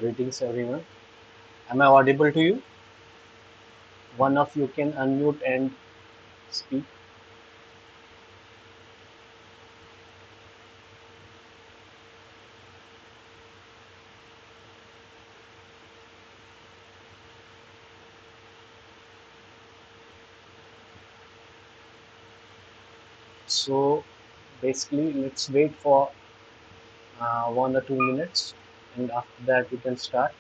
Greetings everyone. Am I audible to you? One of you can unmute and speak. So basically, let's wait for 1 or 2 minutes, and after that we can start.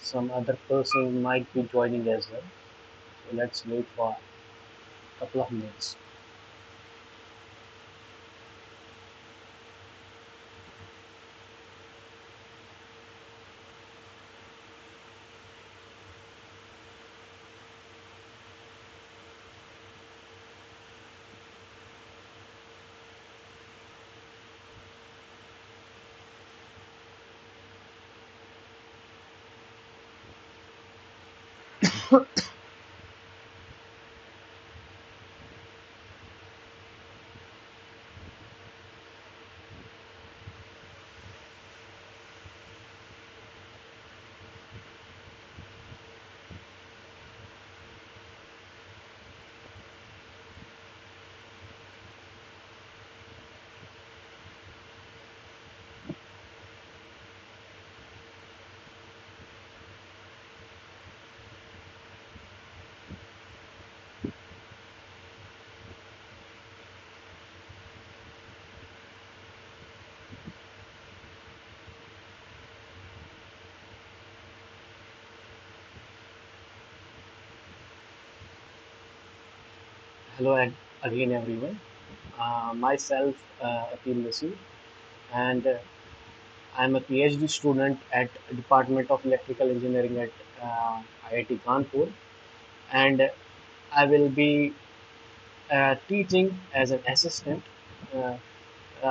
Some other person might be joining as well. So let's wait for a couple of minutes. Hello again, everyone. Myself, Atil Naseer, and I'm a PhD student at Department of Electrical Engineering at IIT Kanpur, and I will be teaching as an assistant uh,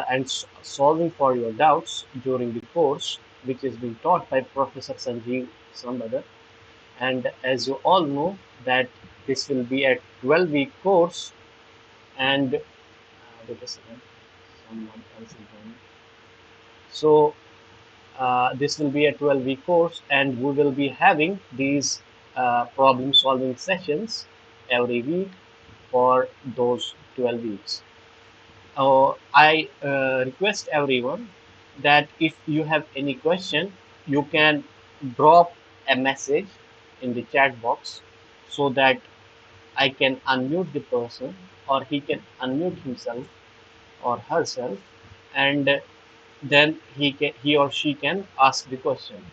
and solving for your doubts during the course, which is being taught by Professor Sanjeev Sambadar. And as you all know, that this will be a 12-week course, and wait a second, someone else is joining. So this will be a 12-week course, and we will be having these problem-solving sessions every week for those 12 weeks. I request everyone that if you have any question, you can drop a message in the chat box so that I can unmute the person, or he can unmute himself or herself, and then he or she can ask the question.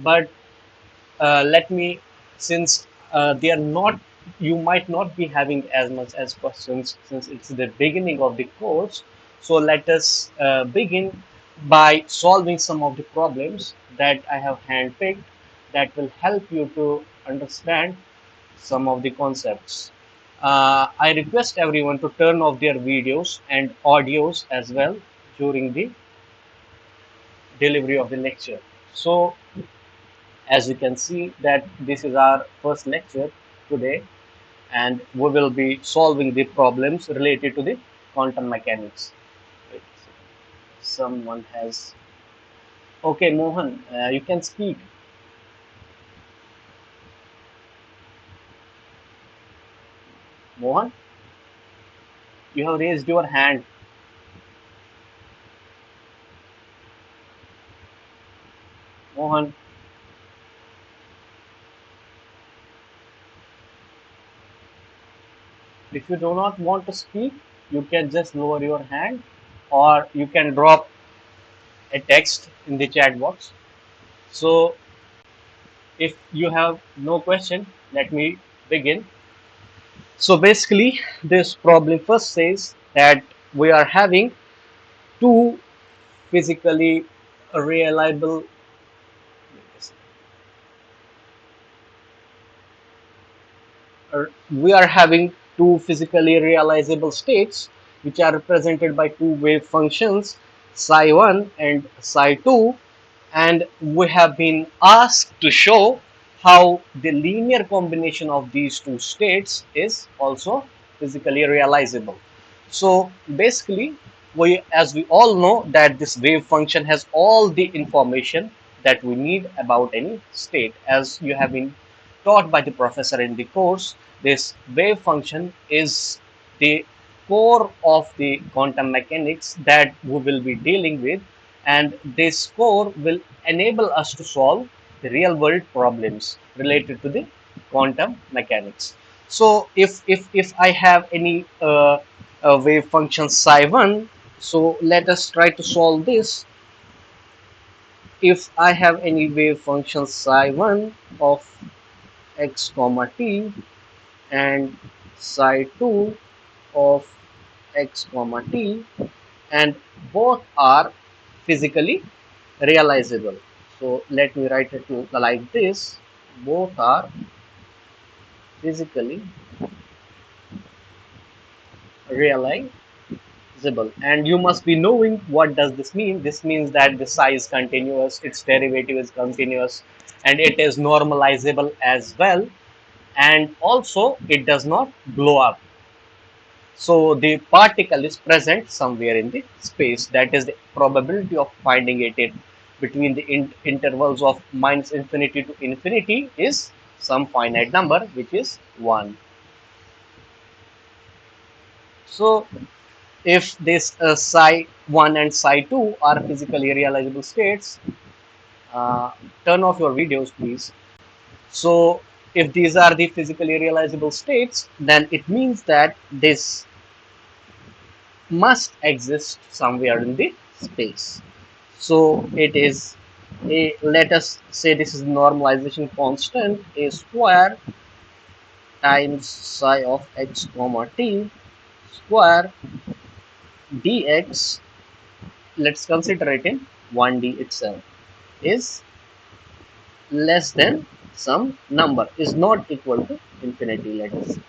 But let me, since they are not, you might not be having as much as questions since it's the beginning of the course. So let us begin by solving some of the problems that I have handpicked that will help you to understand some of the concepts. I request everyone to turn off their videos and audios as well during the delivery of the lecture. So as you can see that this is our first lecture today, and we will be solving the problems related to the quantum mechanics. Wait a second. Someone has, okay, Mohan, you can speak. Mohan, you have raised your hand. Mohan, if you do not want to speak, you can just lower your hand, or you can drop a text in the chat box. So if you have no question, let me begin. So basically, this problem first says that we are having two physically reliable we are having two physically realizable states which are represented by two wave functions psi1 and psi2, and we have been asked to show how the linear combination of these two states is also physically realizable. So basically, as we all know that this wave function has all the information that we need about any state. As you have been taught by the professor in the course, this wave function is the core of the quantum mechanics that we will be dealing with, and this core will enable us to solve the real world problems related to the quantum mechanics. So if I have any wave function psi1, so let us try to solve this. If I have any wave function psi1 of x comma t and psi2 of x comma t, and both are physically realizable. So let me write it like this: both are physically realizable. And you must be knowing what does this mean. This means that the psi is continuous, its derivative is continuous, and it is normalizable as well, and also it does not blow up. So the particle is present somewhere in the space. That is the probability of finding it in between the intervals of minus infinity to infinity is some finite number, which is 1. So if this psi 1 and psi 2 are physically realizable states, uh, turn off your videos please. So if these are the physically realizable states, then it means that this must exist somewhere in the space. So it is a, let us say this is normalization constant, a square times psi of x comma t square dx, let's consider it in 1D itself, is less than some number, is not equal to infinity, let us say.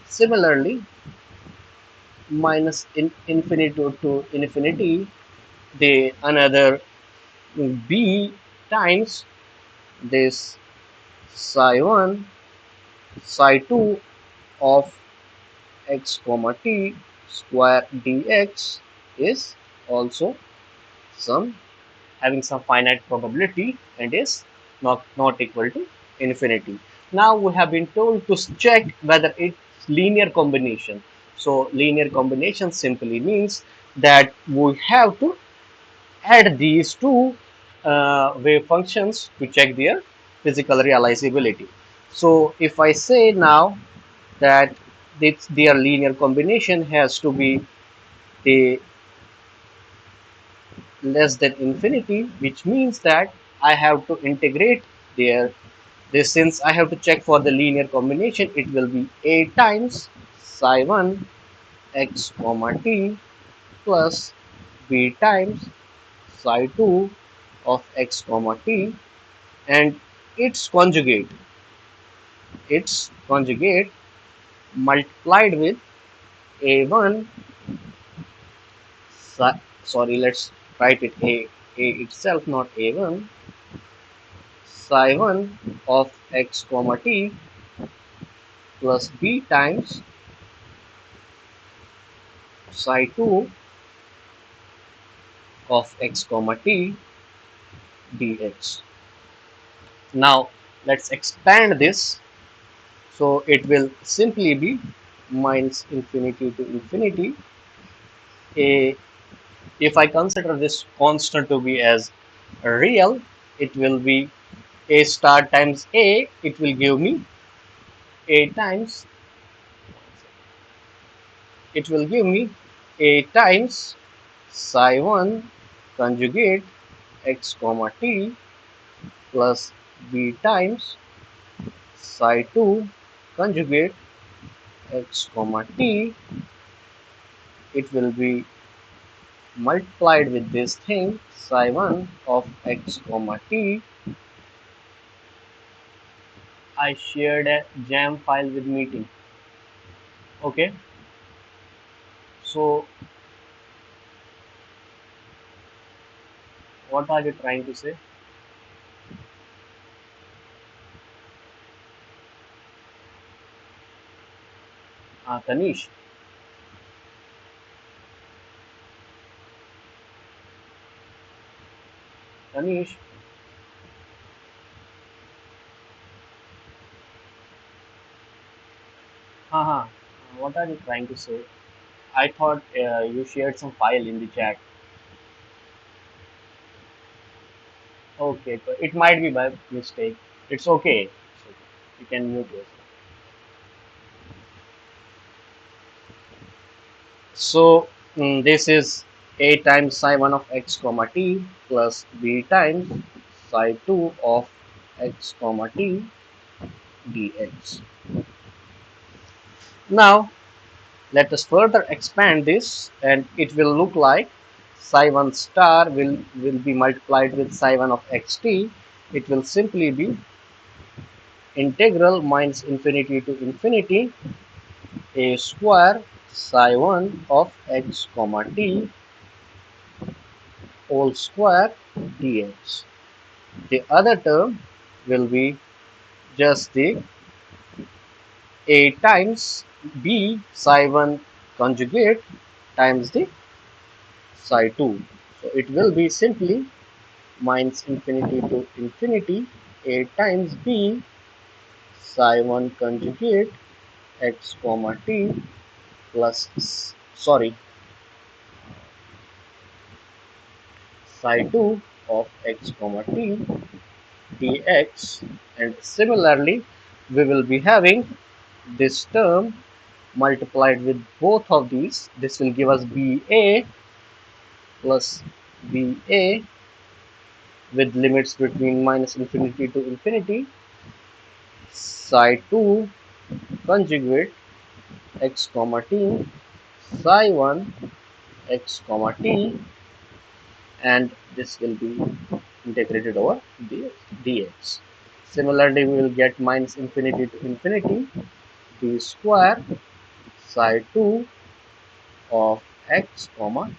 Similarly, minus infinity to infinity, the another b times this psi 1 psi 2 of x comma t square dx is also some having some finite probability and is not equal to infinity. Now we have been told to check whether it's linear combination. So linear combination simply means that we have to add these two wave functions to check their physical realizability. So if I say now that their linear combination has to be a less than infinity, which means that I have to integrate their this, since I have to check for the linear combination, it will be a times psi 1 x comma t plus b times psi 2 of x comma t, and its conjugate its conjugate multiplied with a1 sorry, let's write it a itself, not a1, psi 1 of x comma t plus b times psi 2 of x comma t dx. Now let's expand this, so it will simply be minus infinity to infinity. A, if I consider this constant to be as real, it will be a star times a, it will give me a times, it will give me a times psi 1 conjugate x comma t plus b times psi 2 conjugate x comma t. It will be multiplied with this thing psi 1 of x comma t. I shared a jam file with meeting. Okay, so what are you trying to say? Tanish, Anish, haha, what are you trying to say? I thought you shared some file in the chat. Okay, but it might be by mistake. It's okay. It's okay. You can mute yourself. So this is a times psi 1 of x comma t plus b times psi 2 of x comma t dx. Now let us further expand this, and it will look like psi 1 star will be multiplied with psi 1 of xt. It will simply be integral minus infinity to infinity a square psi 1 of x comma t whole square dx. The other term will be just the a times b psi 1 conjugate times the psi 2. So it will be simply minus infinity to infinity a times b psi 1 conjugate x comma t plus sorry psi 2 of x comma t dx, and similarly we will be having this term multiplied with both of these. This will give us ba plus ba with limits between minus infinity to infinity psi 2 conjugate x comma t psi 1 x comma t, and this will be integrated over dx. Similarly, we will get minus infinity to infinity d square psi 2 of x comma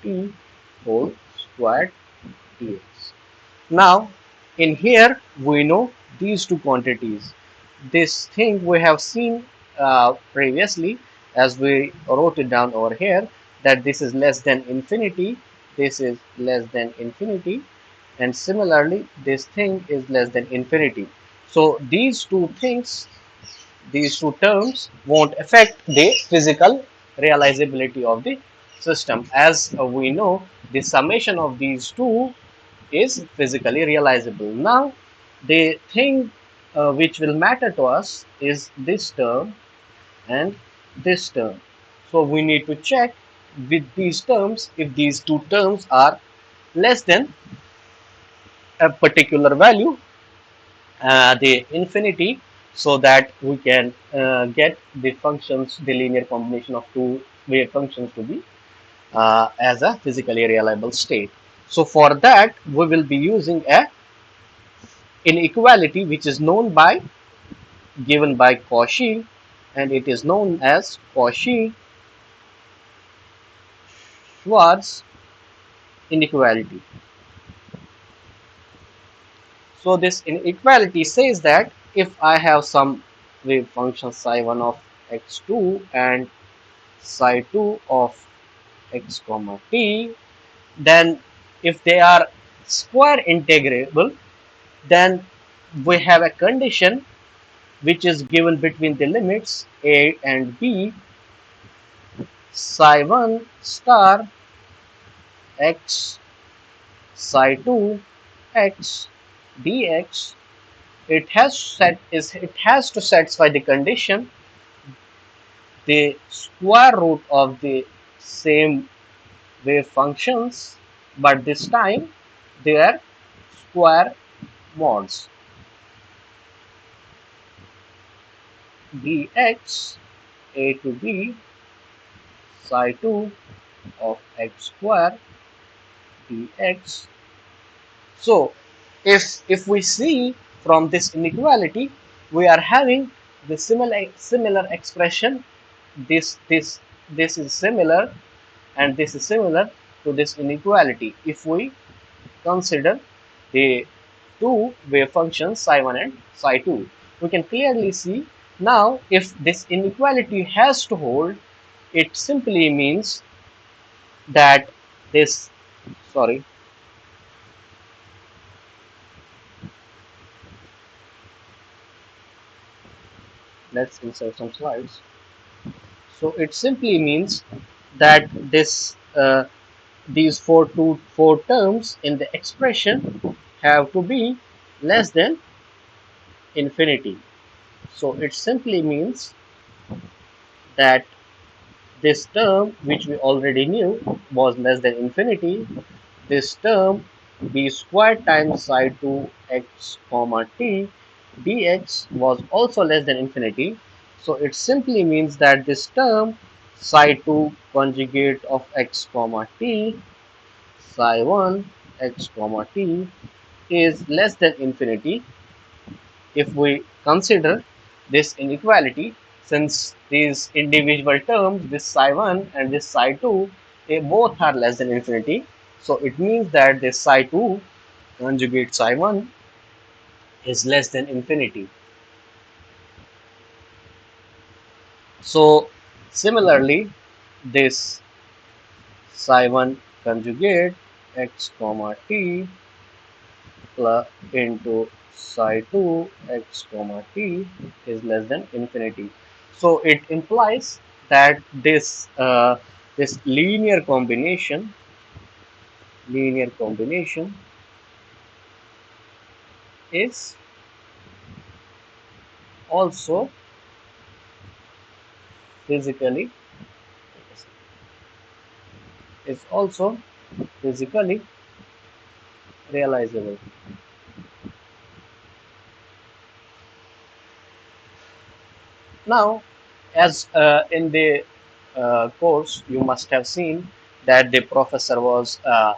t whole squared dx. Now, in here we know these two quantities. This thing we have seen previously, as we wrote it down over here, that this is less than infinity, this is less than infinity, and similarly this thing is less than infinity. So these two things, these two terms won't affect the physical realizability of the system. As we know, the summation of these two is physically realizable. Now, the thing which will matter to us is this term and this term. So we need to check with these terms if these two terms are less than a particular value, the infinity, so that we can get the functions, the linear combination of two wave functions to be as a physically reliable state. So for that we will be using a inequality which is known by given by Cauchy, and it is known as Cauchy-Schwarz inequality. So this inequality says that if I have some wave function psi 1 of x2 and psi 2 of x comma t, then if they are square integrable, then we have a condition which is given between the limits a and b psi 1 star x psi 2 x dx. It has to satisfy the condition the square root of the same wave functions, but this time they are square mods. Dx a to b psi 2 of x square dx. So if we see from this inequality, we are having the similar expression. This is similar, and this is similar to this inequality. If we consider the two wave functions psi 1 and psi 2, we can clearly see now if this inequality has to hold, it simply means that this sorry let's insert some slides. So it simply means that these four terms in the expression have to be less than infinity. So it simply means that this term, which we already knew was less than infinity, this term b squared times psi 2 x comma t dx was also less than infinity. So it simply means that this term psi 2 conjugate of x comma t psi 1 x comma t is less than infinity if we consider this inequality, since these individual terms, this psi 1 and this psi 2, they both are less than infinity. So it means that this psi 2 conjugate psi 1 is less than infinity. So similarly, this psi 1 conjugate x comma t plus into psi 2 x comma t is less than infinity. So it implies that this linear combination is also physically is also physically realizable. Now, as in the course, you must have seen that the professor was uh,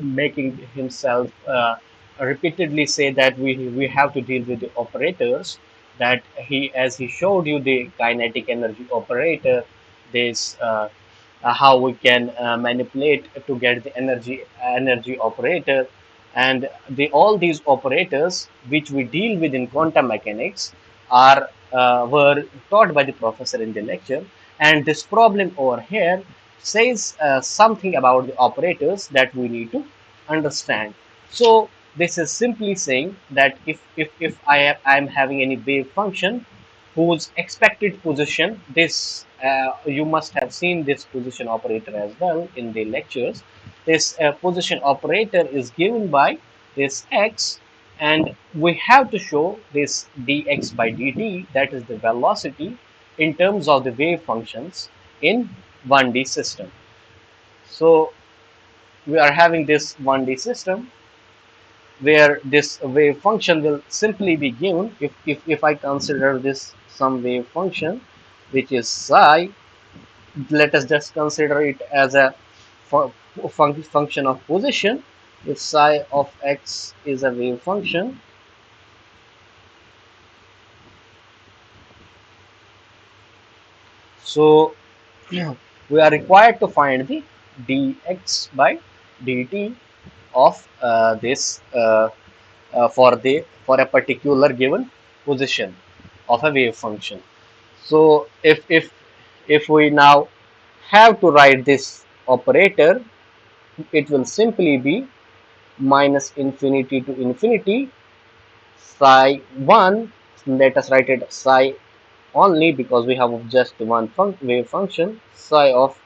making himself repeatedly say that we have to deal with the operators, that he, as he showed you the kinetic energy operator, this how we can manipulate to get the energy operator, and all these operators which we deal with in quantum mechanics are were taught by the professor in the lecture. And this problem over here says something about the operators that we need to understand. So this is simply saying that if I'm having any wave function whose expected position, this you must have seen this position operator as well in the lectures. This position operator is given by this x, and we have to show this dx by dt, that is the velocity, in terms of the wave functions in 1D system. So we are having this 1D system where this wave function will simply be given if I consider this some wave function which is psi. Let us just consider it as a function of position. If psi of x is a wave function, so we are required to find the dx by dt of this for a particular given position of a wave function. So if we now have to write this operator, it will simply be minus infinity to infinity psi 1. Let us write it psi only because we have just one wave function, psi of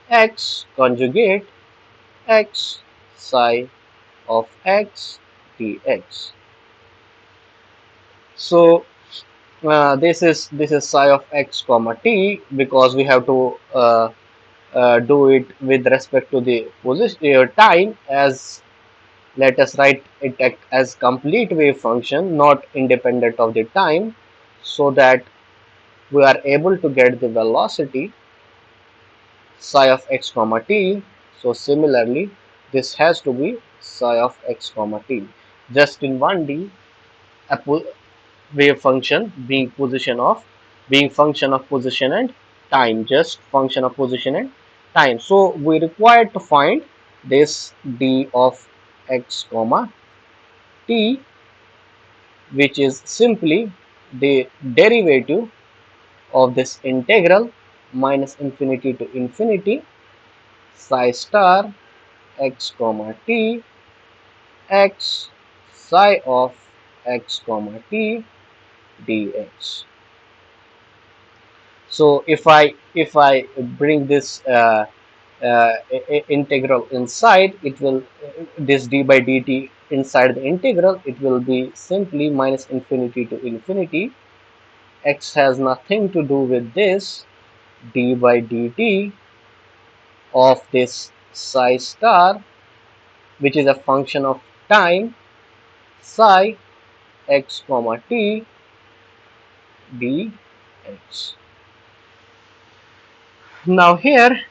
x conjugate x psi of x dx. So this is psi of x comma t, because we have to do it with respect to the position time, as let us write it as complete wave function, not independent of the time, so that we are able to get the velocity psi of x comma t. So similarly, this has to be psi of x comma t. Just in 1D, a wave function being function of position and time, just function of position and time. So we require to find this d of x comma t, which is simply the derivative of this integral minus infinity to infinity psi star x comma t x psi of x comma t dx. So if I bring this integral inside, it will this d by dt inside the integral, it will be simply minus infinity to infinity. X has nothing to do with this d by dt of this psi star, which is a function of time, psi x comma t dx. Now here,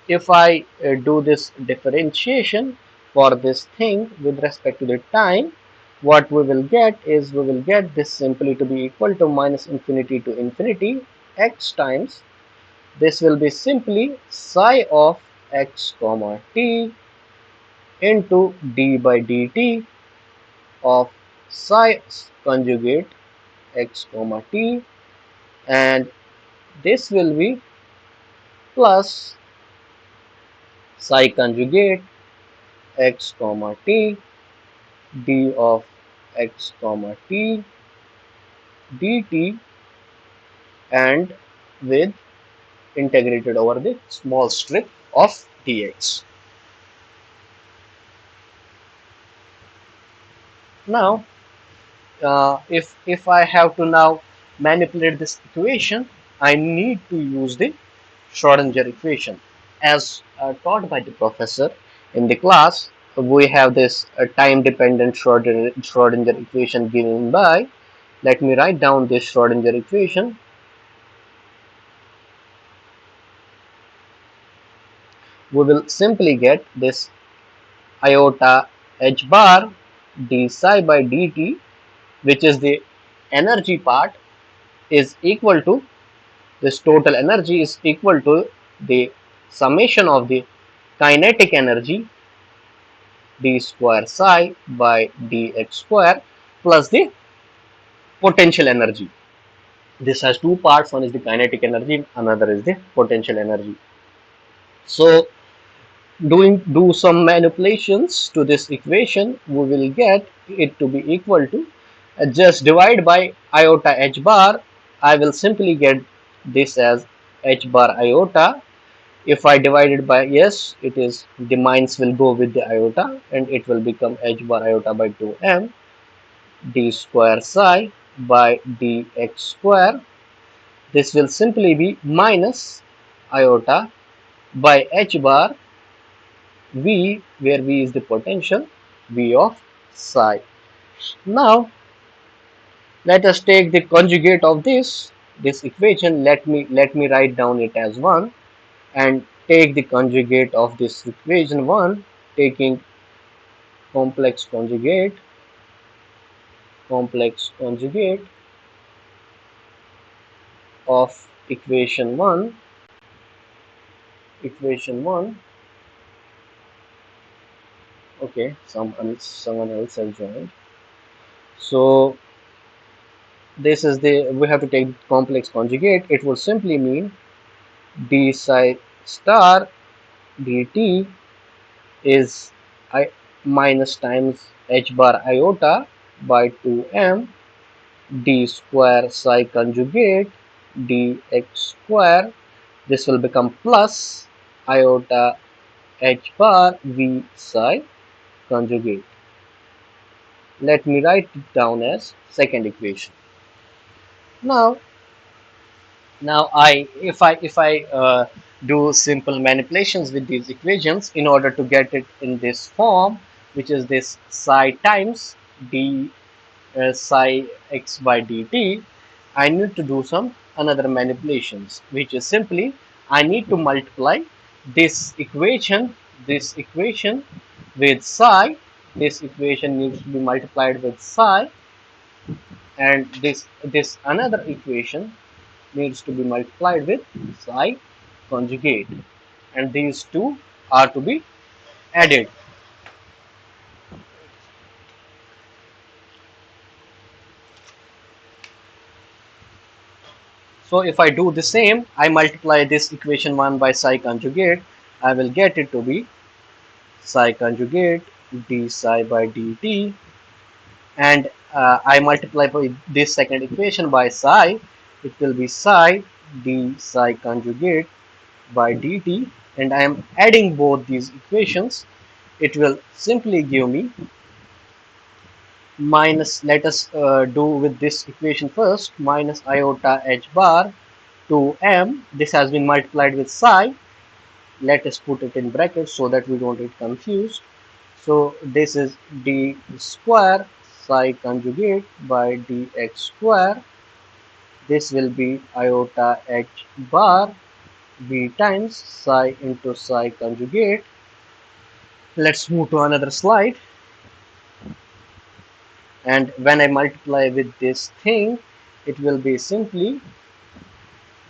if I do this differentiation for this thing with respect to the time, what we will get is we will get this simply to be equal to minus infinity to infinity x times, this will be simply psi of x comma t into d by dt of psi conjugate x comma t, and this will be plus psi conjugate x comma t d of x comma t dt, and with integrated over the small strip of dx. Now if I have to now manipulate this equation, I need to use the Schrodinger equation. As taught by the professor in the class, we have this time dependent Schrodinger equation given by, let me write down this Schrodinger equation. We will simply get this iota h bar d psi by dt, which is the energy part, is equal to, this total energy is equal to the summation of the kinetic energy d square psi by dx square plus the potential energy. This has two parts, one is the kinetic energy, another is the potential energy. So do some manipulations to this equation, we will get it to be equal to, just divide by iota h bar. I will simply get this as h bar iota. If I divide it by s, it is, the minus will go with the iota and it will become h bar iota by 2m d square psi by dx square. This will simply be minus iota by h bar v, where v is the potential, v of psi. Now let us take the conjugate of this equation. Let me write down it as 1 and take the conjugate of this equation 1, taking complex conjugate of equation 1. Okay, someone else has joined. So this is the, we have to take complex conjugate. It will simply mean d psi star dt is I minus times h bar iota by 2m d square psi conjugate dx square. This will become plus iota h bar v psi conjugate. Let me write it down as second equation. Now if I do simple manipulations with these equations in order to get it in this form, which is this psi times d psi x by dt, I need to do some another manipulations, which is simply I need to multiply this equation with psi. This equation needs to be multiplied with psi, and this another equation needs to be multiplied with psi conjugate, and these two are to be added. So if I do the same, I multiply this equation 1 by psi conjugate, I will get it to be psi conjugate d psi by dt, and I multiply by this second equation by psi, it will be psi d psi conjugate by dt, and I am adding both these equations. It will simply give me minus, let us do with this equation first, minus iota h bar to m. This has been multiplied with psi. Let us put it in brackets so that we don't get confused. So this is d square psi conjugate by dx square. This will be iota h bar b times psi into psi conjugate. Let's move to another slide. And when I multiply with this thing, it will be simply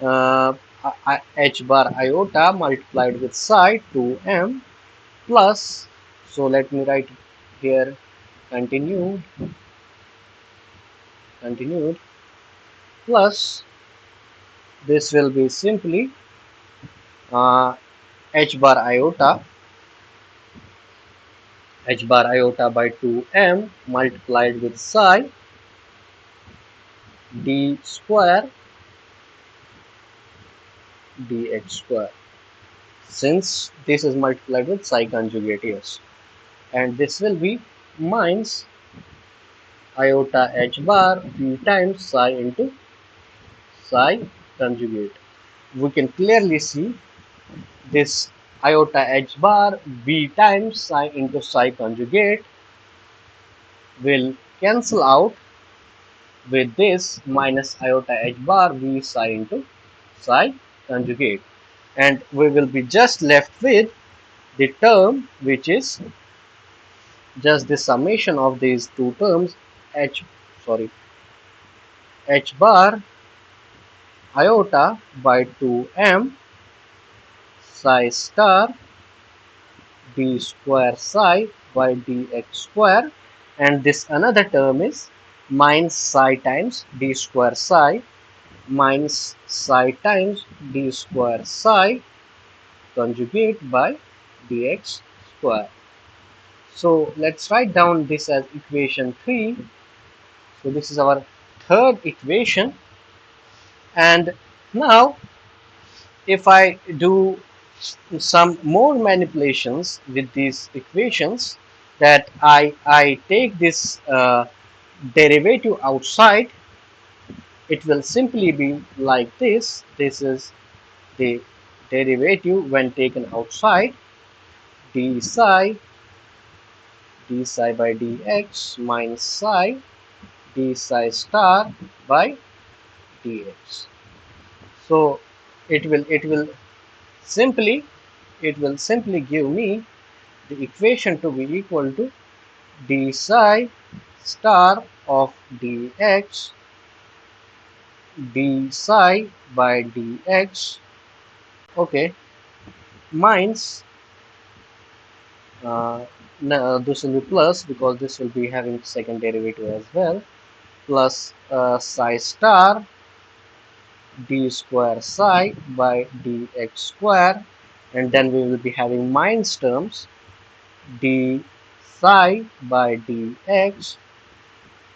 uh, h bar iota multiplied with psi 2m plus, so let me write here, continued, continued, plus this will be simply uh, h bar iota by 2m multiplied with psi d square dx square, since this is multiplied with psi conjugate, yes, and this will be minus iota h bar b times psi into psi conjugate. We can clearly see this iota h bar b times psi into psi conjugate will cancel out with this minus iota h bar v psi into psi conjugate, and we will be just left with the term which is just the summation of these two terms, h sorry h bar iota by 2m psi star d square psi by dx square, and this another term is minus psi times d square psi minus psi times d square psi conjugate by dx square. So let's write down this as equation 3. So this is our third equation, and now if I do some more manipulations with these equations, that I take this derivative outside, it will simply be like this. This is the derivative when taken outside, d psi by dx minus psi d psi star by dx. So it will simply give me the equation to be equal to d psi star of dx d psi by dx, okay, minus no, this will be plus because this will be having second derivative as well, plus psi star d square psi by dx square, and then we will be having minus terms, d psi by dx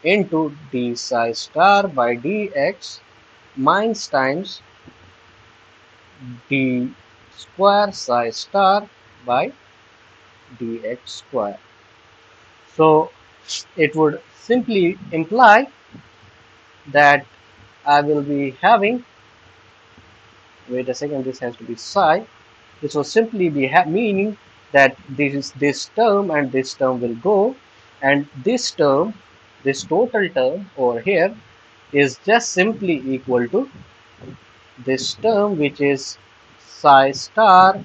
into d psi star by dx minus times d square psi star by dx square. So it would simply imply that I will be having, wait a second, this has to be psi. This will simply be meaning that this term and this term will go, and this term, this total term over here, is just simply equal to this term which is psi star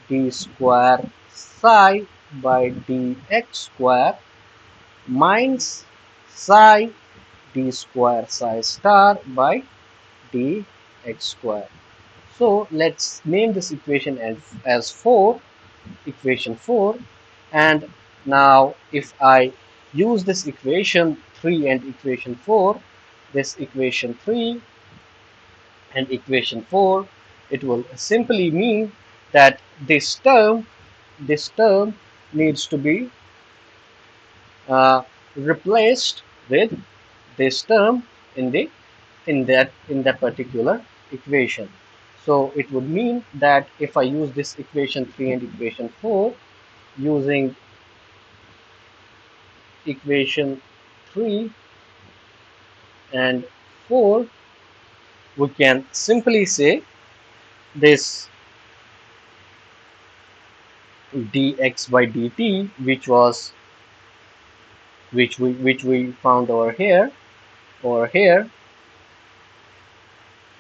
d square psi by dx square minus psi d square psi star by dx square. So let's name this equation as 4, equation 4, and now if I use this equation 3 and equation 4, this equation 3 and equation 4, it will simply mean that this term needs to be uh, replaced with this term in the in that particular equation. So it would mean that if I use this equation 3 and equation 4, using equation 3 and 4, we can simply say this dx by dt, which we found over here,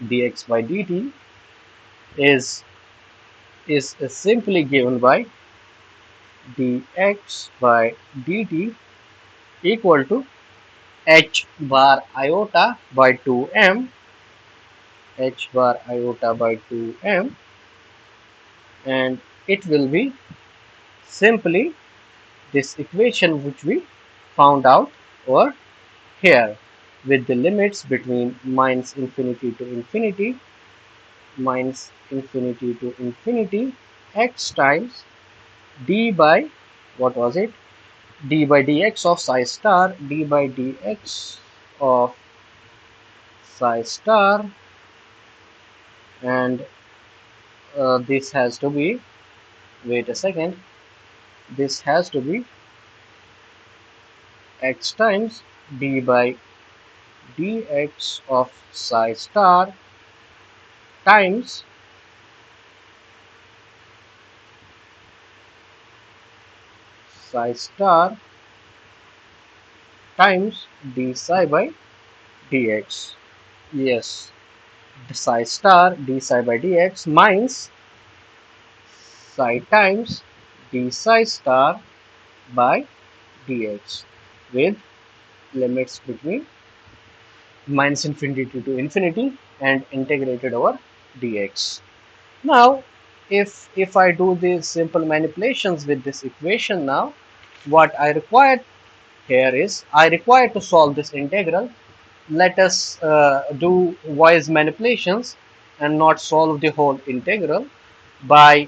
dx by dt is simply given by dx by dt equal to h bar iota by 2m, h bar iota by 2m, and it will be simply this equation which we found out over here, with the limits between minus infinity to infinity, x times d by, what was it, d by dx of psi star, d by dx of psi star, and this has to be, wait a second, this has to be x times d by dx of psi star times psi star times d psi by dx. Yes, psi star d psi by dx minus psi times d psi star by dx, with limits between minus infinity to infinity and integrated over dx. Now, if I do these simple manipulations with this equation now, what I require here is, I require to solve this integral. Let us do wise manipulations and not solve the whole integral by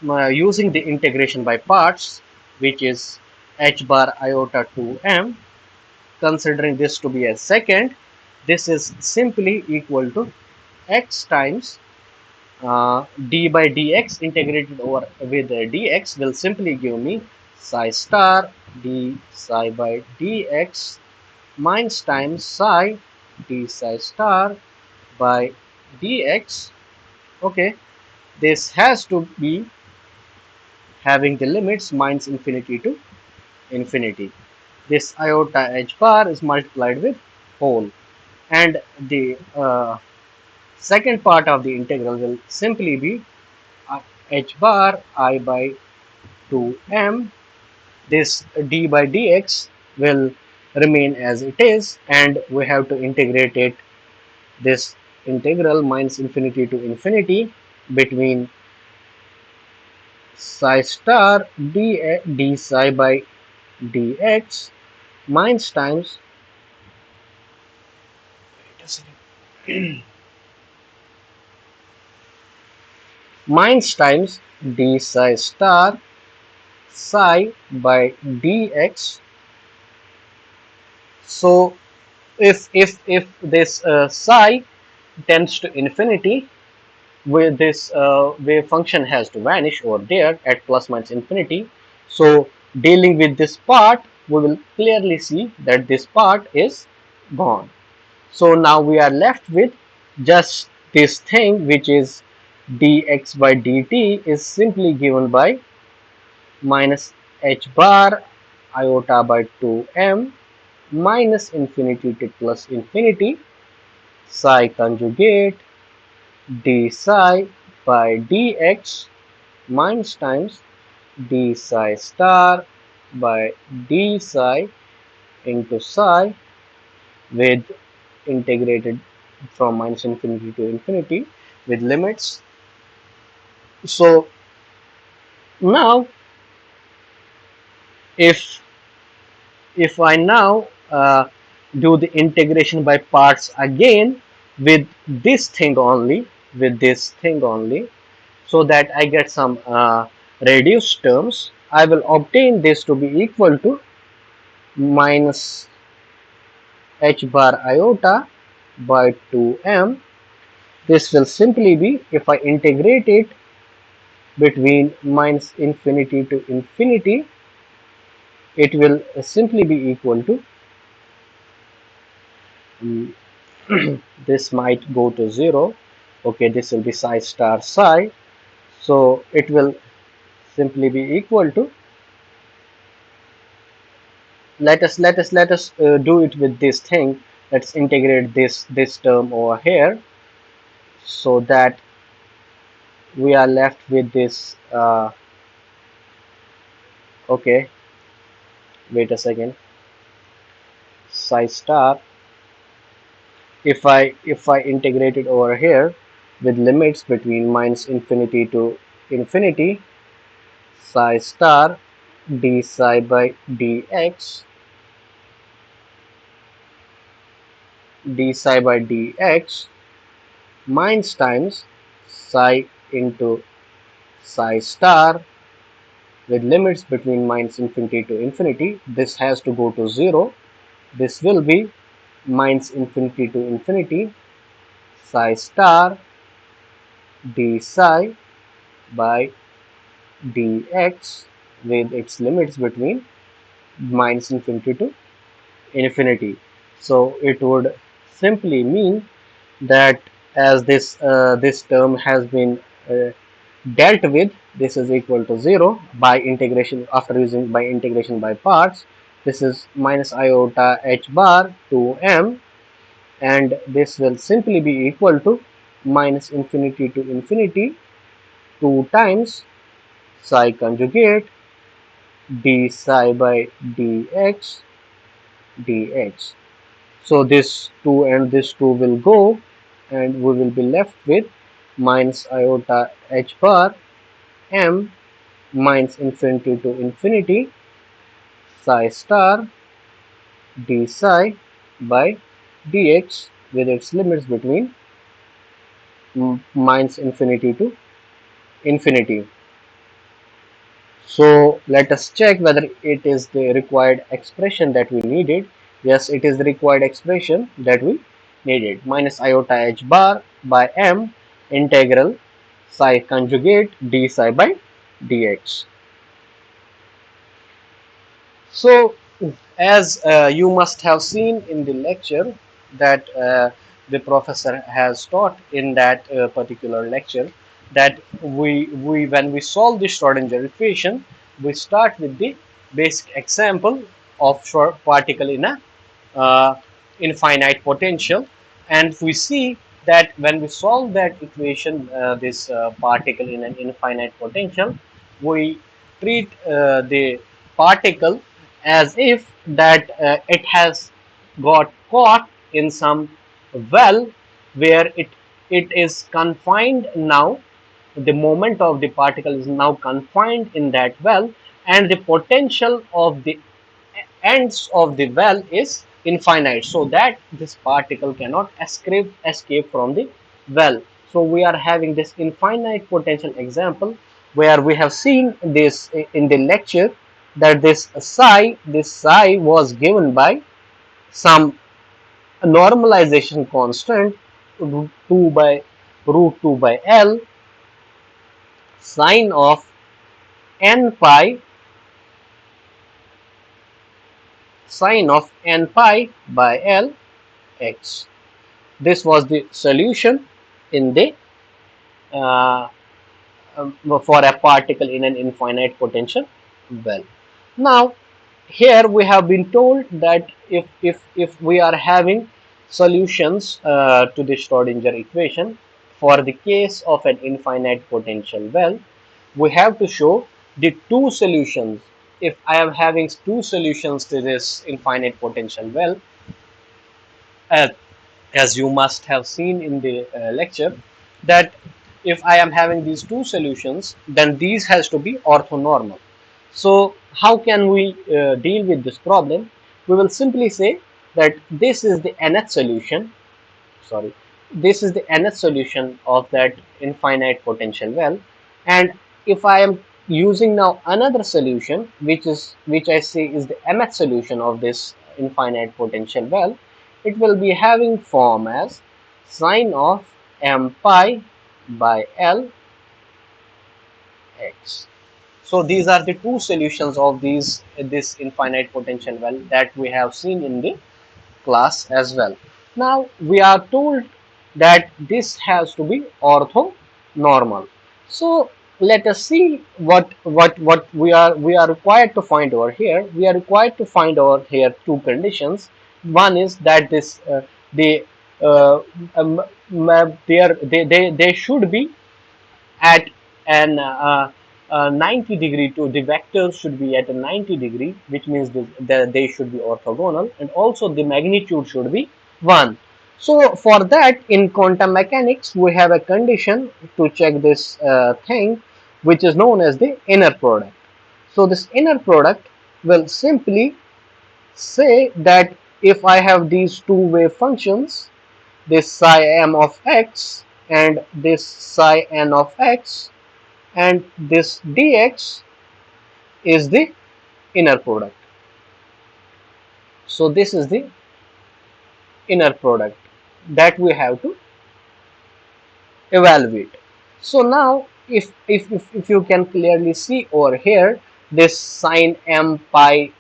using the integration by parts, which is h bar iota 2m. Considering this to be a second, this is simply equal to x times d by dx integrated over with dx will simply give me psi star d psi by dx minus times psi d psi star by dx. Okay, this has to be having the limits minus infinity to infinity. This iota h bar is multiplied with whole, and the second part of the integral will simply be h bar I by 2m. This d by dx will remain as it is, and we have to integrate it, this integral minus infinity to infinity between psi star d psi by dx minus times, minus times d psi star psi by dx. So if this psi tends to infinity, where this wave function has to vanish over there at plus minus infinity. So dealing with this part, we will clearly see that this part is gone. So now we are left with just this thing, which is dx by dt is simply given by minus h bar iota by 2m minus infinity to plus infinity psi conjugate d psi by dx minus times d psi star by d psi into psi, with integrated from minus infinity to infinity with limits. So now if I now do the integration by parts again with this thing only, so that I get some reduced terms, I will obtain this to be equal to minus h bar iota by 2m. This will simply be, if I integrate it between minus infinity to infinity, it will simply be equal to, mm, this might go to 0. Okay, this will be psi star psi. So it will simply be equal to, let us do it with this thing. Let's integrate this term over here, so that we are left with this. Okay, wait a second. Psi star, if I integrate it over here with limits between minus infinity to infinity, psi star d psi by dx, d psi by dx, minus times psi into psi star with limits between minus infinity to infinity. This has to go to 0. This will be minus infinity to infinity psi star d psi by dx with its limits between minus infinity to infinity. So it would simply mean that, as this term has been uh, dealt with, this is equal to 0 by integration, after using by integration by parts. This is minus iota h bar to m, and this will simply be equal to minus infinity to infinity 2 times psi conjugate d psi by dx dx. So this 2 and this 2 will go, and we will be left with minus iota h bar m minus infinity to infinity psi star d psi by dx with its limits between minus infinity to infinity. So let us check whether it is the required expression that we needed. Yes, it is the required expression that we needed. Minus iota h bar by m integral psi conjugate d psi by dx. So, as you must have seen in the lecture that the professor has taught in that particular lecture, that we when we solve the Schrodinger equation, we start with the basic example of short particle in a uh, infinite potential, and we see that when we solve that equation, this particle in an infinite potential, we treat the particle as if that it has got caught in some well, where it is confined now. The moment of the particle is now confined in that well, and the potential of the ends of the well is infinite, so that this particle cannot escape from the well. So we are having this infinite potential example, where we have seen this in the lecture, that this psi was given by some normalization constant root 2 by L sine of n pi by L x. This was the solution in the uh, for a particle in an infinite potential well. Now, here we have been told that if we are having solutions to the Schrodinger equation for the case of an infinite potential well, we have to show the two solutions. If I am having two solutions to this infinite potential well, uh, as you must have seen in the lecture, that if I am having these two solutions, then these has to be orthonormal. So how can we deal with this problem? We will simply say that this is the nth solution, sorry, this is the nth solution of that infinite potential well, and if I am using now another solution, which I say is the mth solution of this infinite potential well, it will be having form as sine of m pi by L x. So these are the two solutions of this infinite potential well that we have seen in the class as well. Now we are told that this has to be orthonormal. So let us see what we are required to find over here. We are required to find over here two conditions. One is that this they uh, they should be at an 90 degree to the vectors should be at a 90 degree, which means they should be orthogonal, and also the magnitude should be 1. So for that, in quantum mechanics we have a condition to check this thing, which is known as the inner product. So this inner product will simply say that if I have these two wave functions, this psi m of x and this psi n of x, and this dx is the inner product. So this is the inner product that we have to evaluate. So now if you can clearly see over here, this sine m pi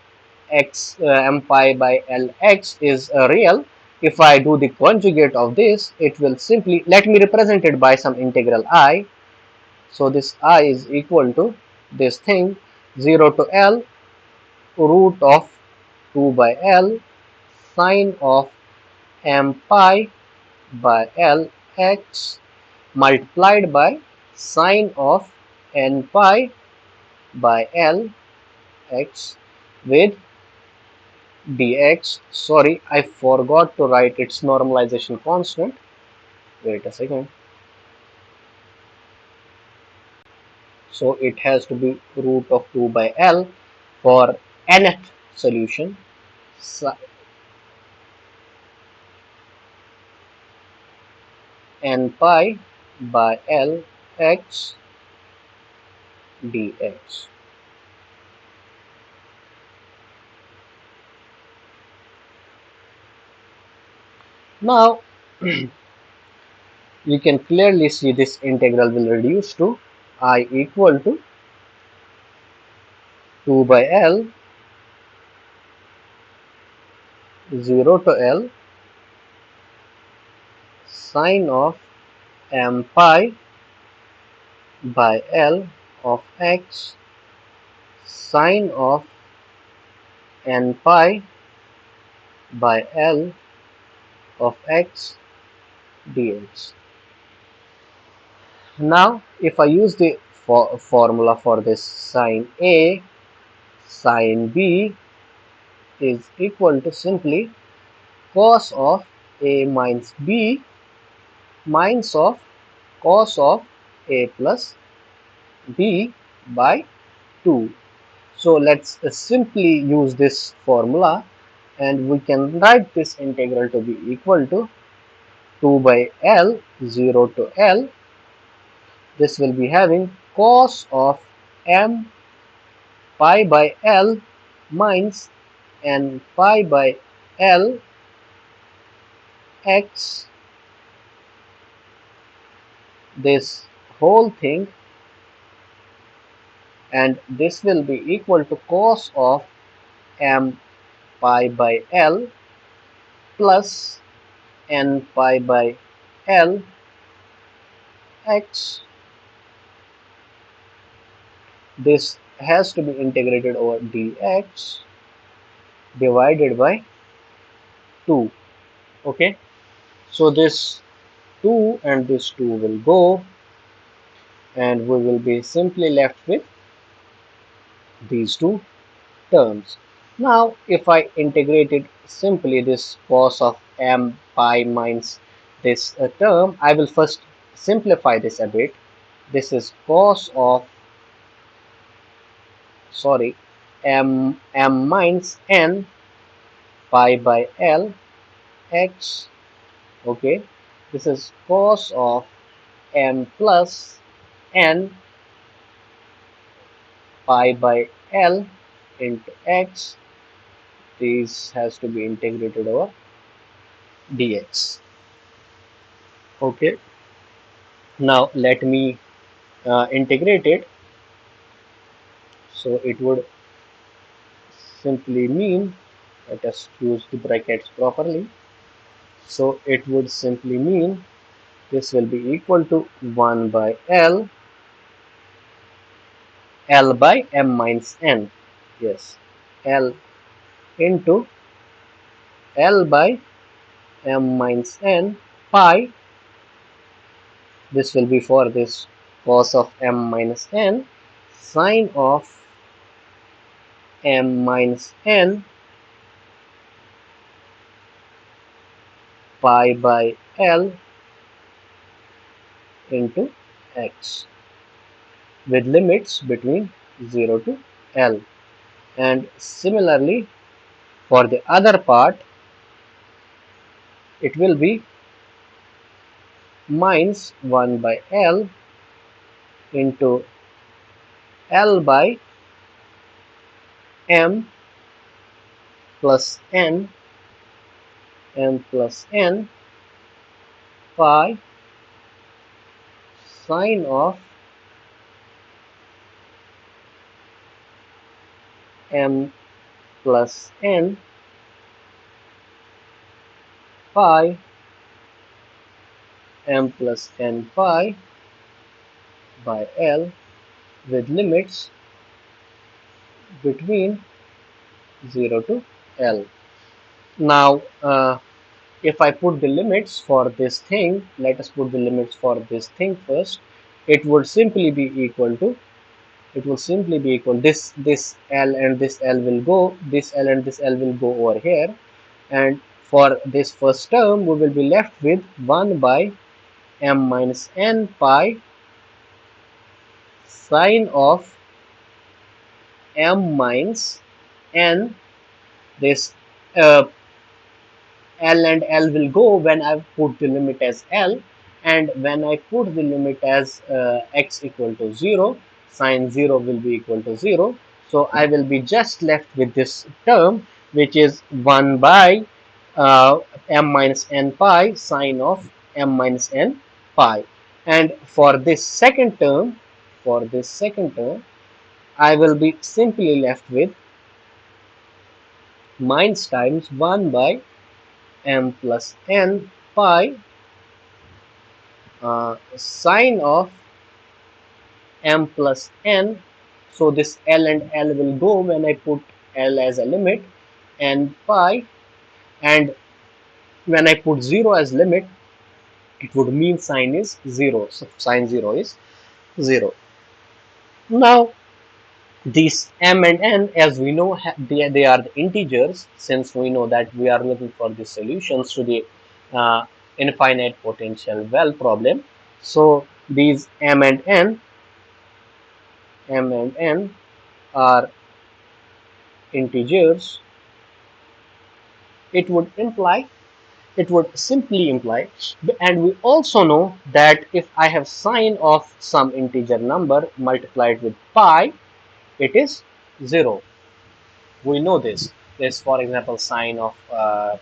x m pi by lx is real. If I do the conjugate of this, it will simply, let me represent it by some integral I. So this I is equal to this thing 0 to L root of 2 by L sine of m pi by L x multiplied by sine of n pi by L x with dx. Sorry, I forgot to write its normalization constant. Wait a second. So it has to be root of 2 by L for nth solution. N pi by L x dx. Now you can clearly see this integral will reduce to I equal to 2 by L 0 to L sine of m pi by L of x sine of n pi by L of x dx. Now if I use the formula for this, sine A sine B is equal to simply cos of A minus B minus of cos of A plus B by 2. So let's simply use this formula, and we can write this integral to be equal to 2 by L 0 to L. This will be having cos of m pi by L minus n pi by L x, this whole thing, and this will be equal to cos of m pi by L plus n pi by L x. This has to be integrated over dx divided by 2. Okay, so this 2 and this 2 will go, and we will be simply left with these two terms. Now if I integrated simply this cos of m pi minus this term, I will first simplify this a bit. This is cos of, sorry, m minus n pi by L x. Okay, this is cos of m plus n pi by L into x. This has to be integrated over dx. Okay, now let me integrate it. So it would simply mean, let us use the brackets properly. So it would simply mean this will be equal to 1 by L by m minus n. Yes, L into L by m minus n pi. This will be for this cos of m minus n sine of m minus n pi by L into x with limits between 0 to L. And similarly, for the other part, it will be minus 1 by L into L by m plus n, m plus n pi sine of m plus n pi m plus n pi by L with limits between 0 to L. Now, if I put the limits for this thing, let us put the limits for this thing first. It would simply be equal to, this L and this L will go, this L and this L will go over here, and for this first term we will be left with 1 by m minus n pi sine of m minus n. This uh, L and L will go when I put the limit as L, and when I put the limit as x equal to 0, sine 0 will be equal to 0. So I will be just left with this term, which is 1 by m minus n pi sine of m minus n pi. And for this second term, I will be simply left with minus times 1 by m plus n pi sine of m plus n. So this L and L will go when I put L as a limit, n pi, and when I put 0 as limit, it would mean sine is 0. So sine 0 is 0. Now these m and n, as we know, they are the integers, since we know that we are looking for the solutions to the uh, infinite potential well problem. So these m and n are integers. It would imply, it would simply imply, and we also know that if I have sine of some integer number multiplied with pi, it is 0. We know this. This, for example, sine of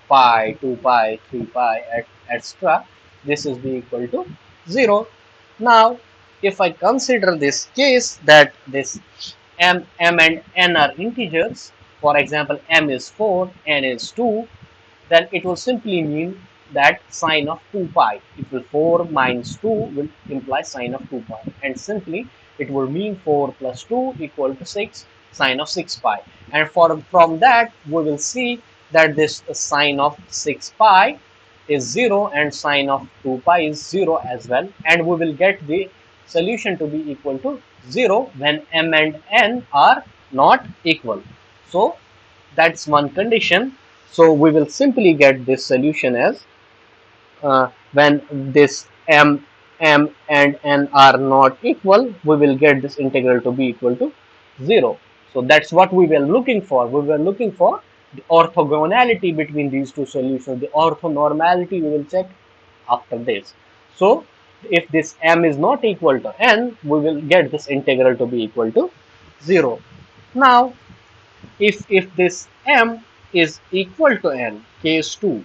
pi, 2 pi, 3 pi, etc. This is be equal to 0. Now, if I consider this case that this m and n are integers, for example, m is 4, n is 2, then it will simply mean that sine of 2 pi. It will 4 minus 2 will imply sine of 2 pi, and simply it will mean 4 plus 2 equal to 6, sine of 6 pi. And from that we will see that this sine of 6 pi is 0 and sine of 2 pi is 0 as well, and we will get the solution to be equal to 0 when m and n are not equal. So that's one condition. So we will simply get this solution as when this m and n are not equal, we will get this integral to be equal to 0. So that's what we were looking for. We were looking for the orthogonality between these two solutions. The orthonormality we will check after this. So if this m is not equal to n, we will get this integral to be equal to 0. Now if this m is equal to n, case 2,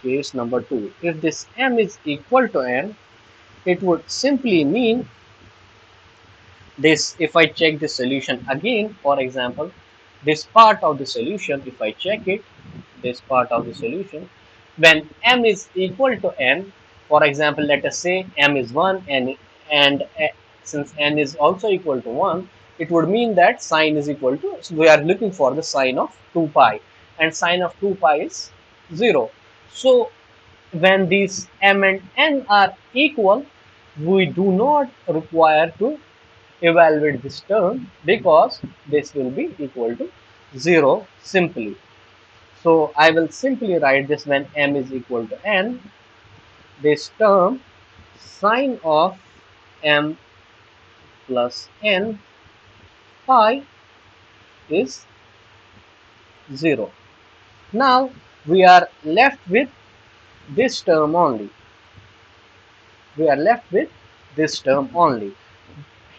case number 2. If this m is equal to n, it would simply mean this. If I check the solution again, for example, this part of the solution, if I check it, this part of the solution, when m is equal to n, for example, let us say m is 1 and since n is also equal to 1, it would mean that sine is equal to, so we are looking for the sine of 2 pi, and sine of 2 pi is 0. So when these m and n are equal, we do not require to evaluate this term because this will be equal to 0 simply. So I will simply write this when m is equal to n, this term sine of m plus n pi is 0. Now we are left with this term only. We are left with this term only.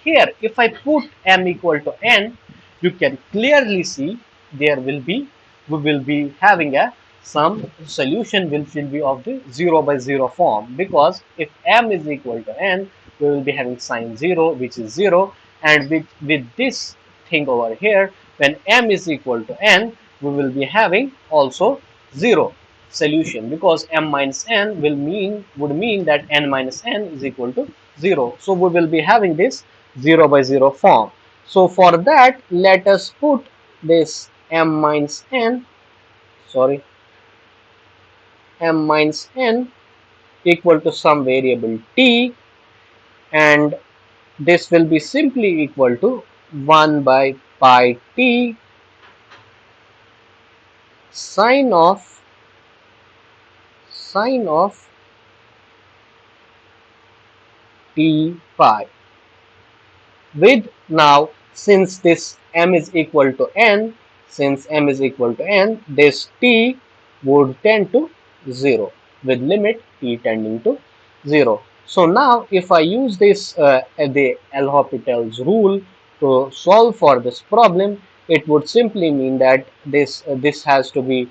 Here, if I put m equal to n, you can clearly see there will be, we will be having a some solution which will be of the 0 by 0 form, because if m is equal to n, we will be having sine 0 which is 0, and with this thing over here, when m is equal to n, we will be having also 0 solution, because m minus n would mean that n minus n is equal to 0. So we will be having this 0 by 0 form. So for that, let us put this m minus n, sorry, m minus n equal to some variable t, and this will be simply equal to 1 by pi t sine of t pi. With now, since this m is equal to n, this t would tend to 0 with limit t tending to 0. So now if I use this the L'Hopital's rule to solve for this problem, it would simply mean that this has to be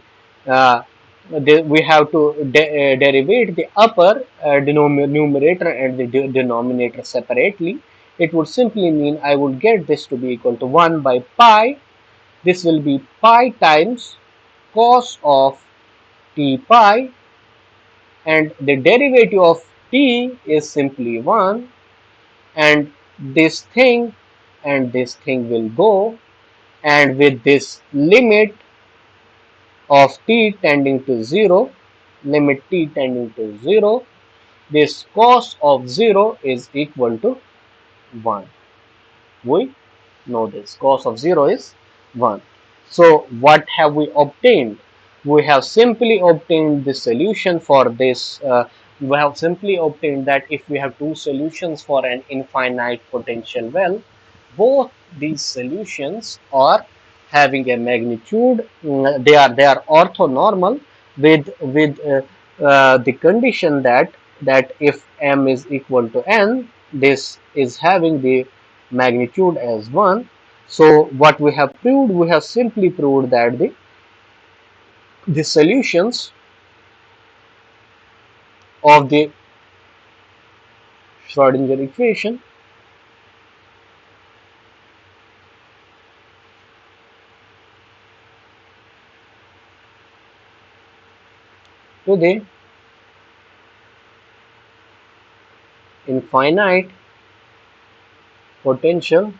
uh, we have to derivate the upper numerator and the denominator separately. It would simply mean I would get this to be equal to 1 by pi. This will be pi times cos of t pi, and the derivative of t is simply 1, and this thing and this thing will go, and with this limit of t tending to 0, this cos of 0 is equal to 1. We know this cos of 0 is 1. So what have we obtained? We have simply obtained the solution for this. We have simply obtained that if we have two solutions for an infinite potential well, both these solutions are having a magnitude. They are orthonormal with the condition that if m is equal to n, this is having the magnitude as 1. So what we have proved, we have simply proved that the solutions of the Schrodinger equation to the infinite potential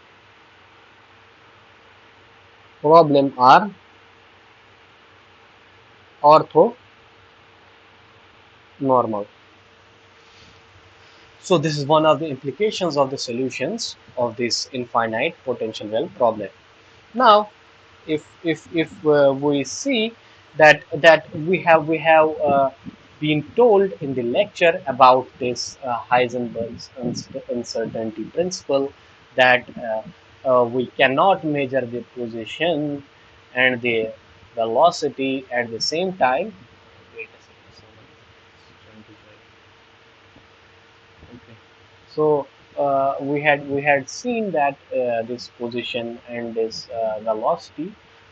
problem are orthonormal. So this is one of the implications of the solutions of this infinite potential well problem. Now, if we see that we have been told in the lecture about this Heisenberg's uncertainty principle, that we cannot measure the position and the velocity at the same time. Wait a second, someone is trying to join. Okay. So we had seen that this position and this velocity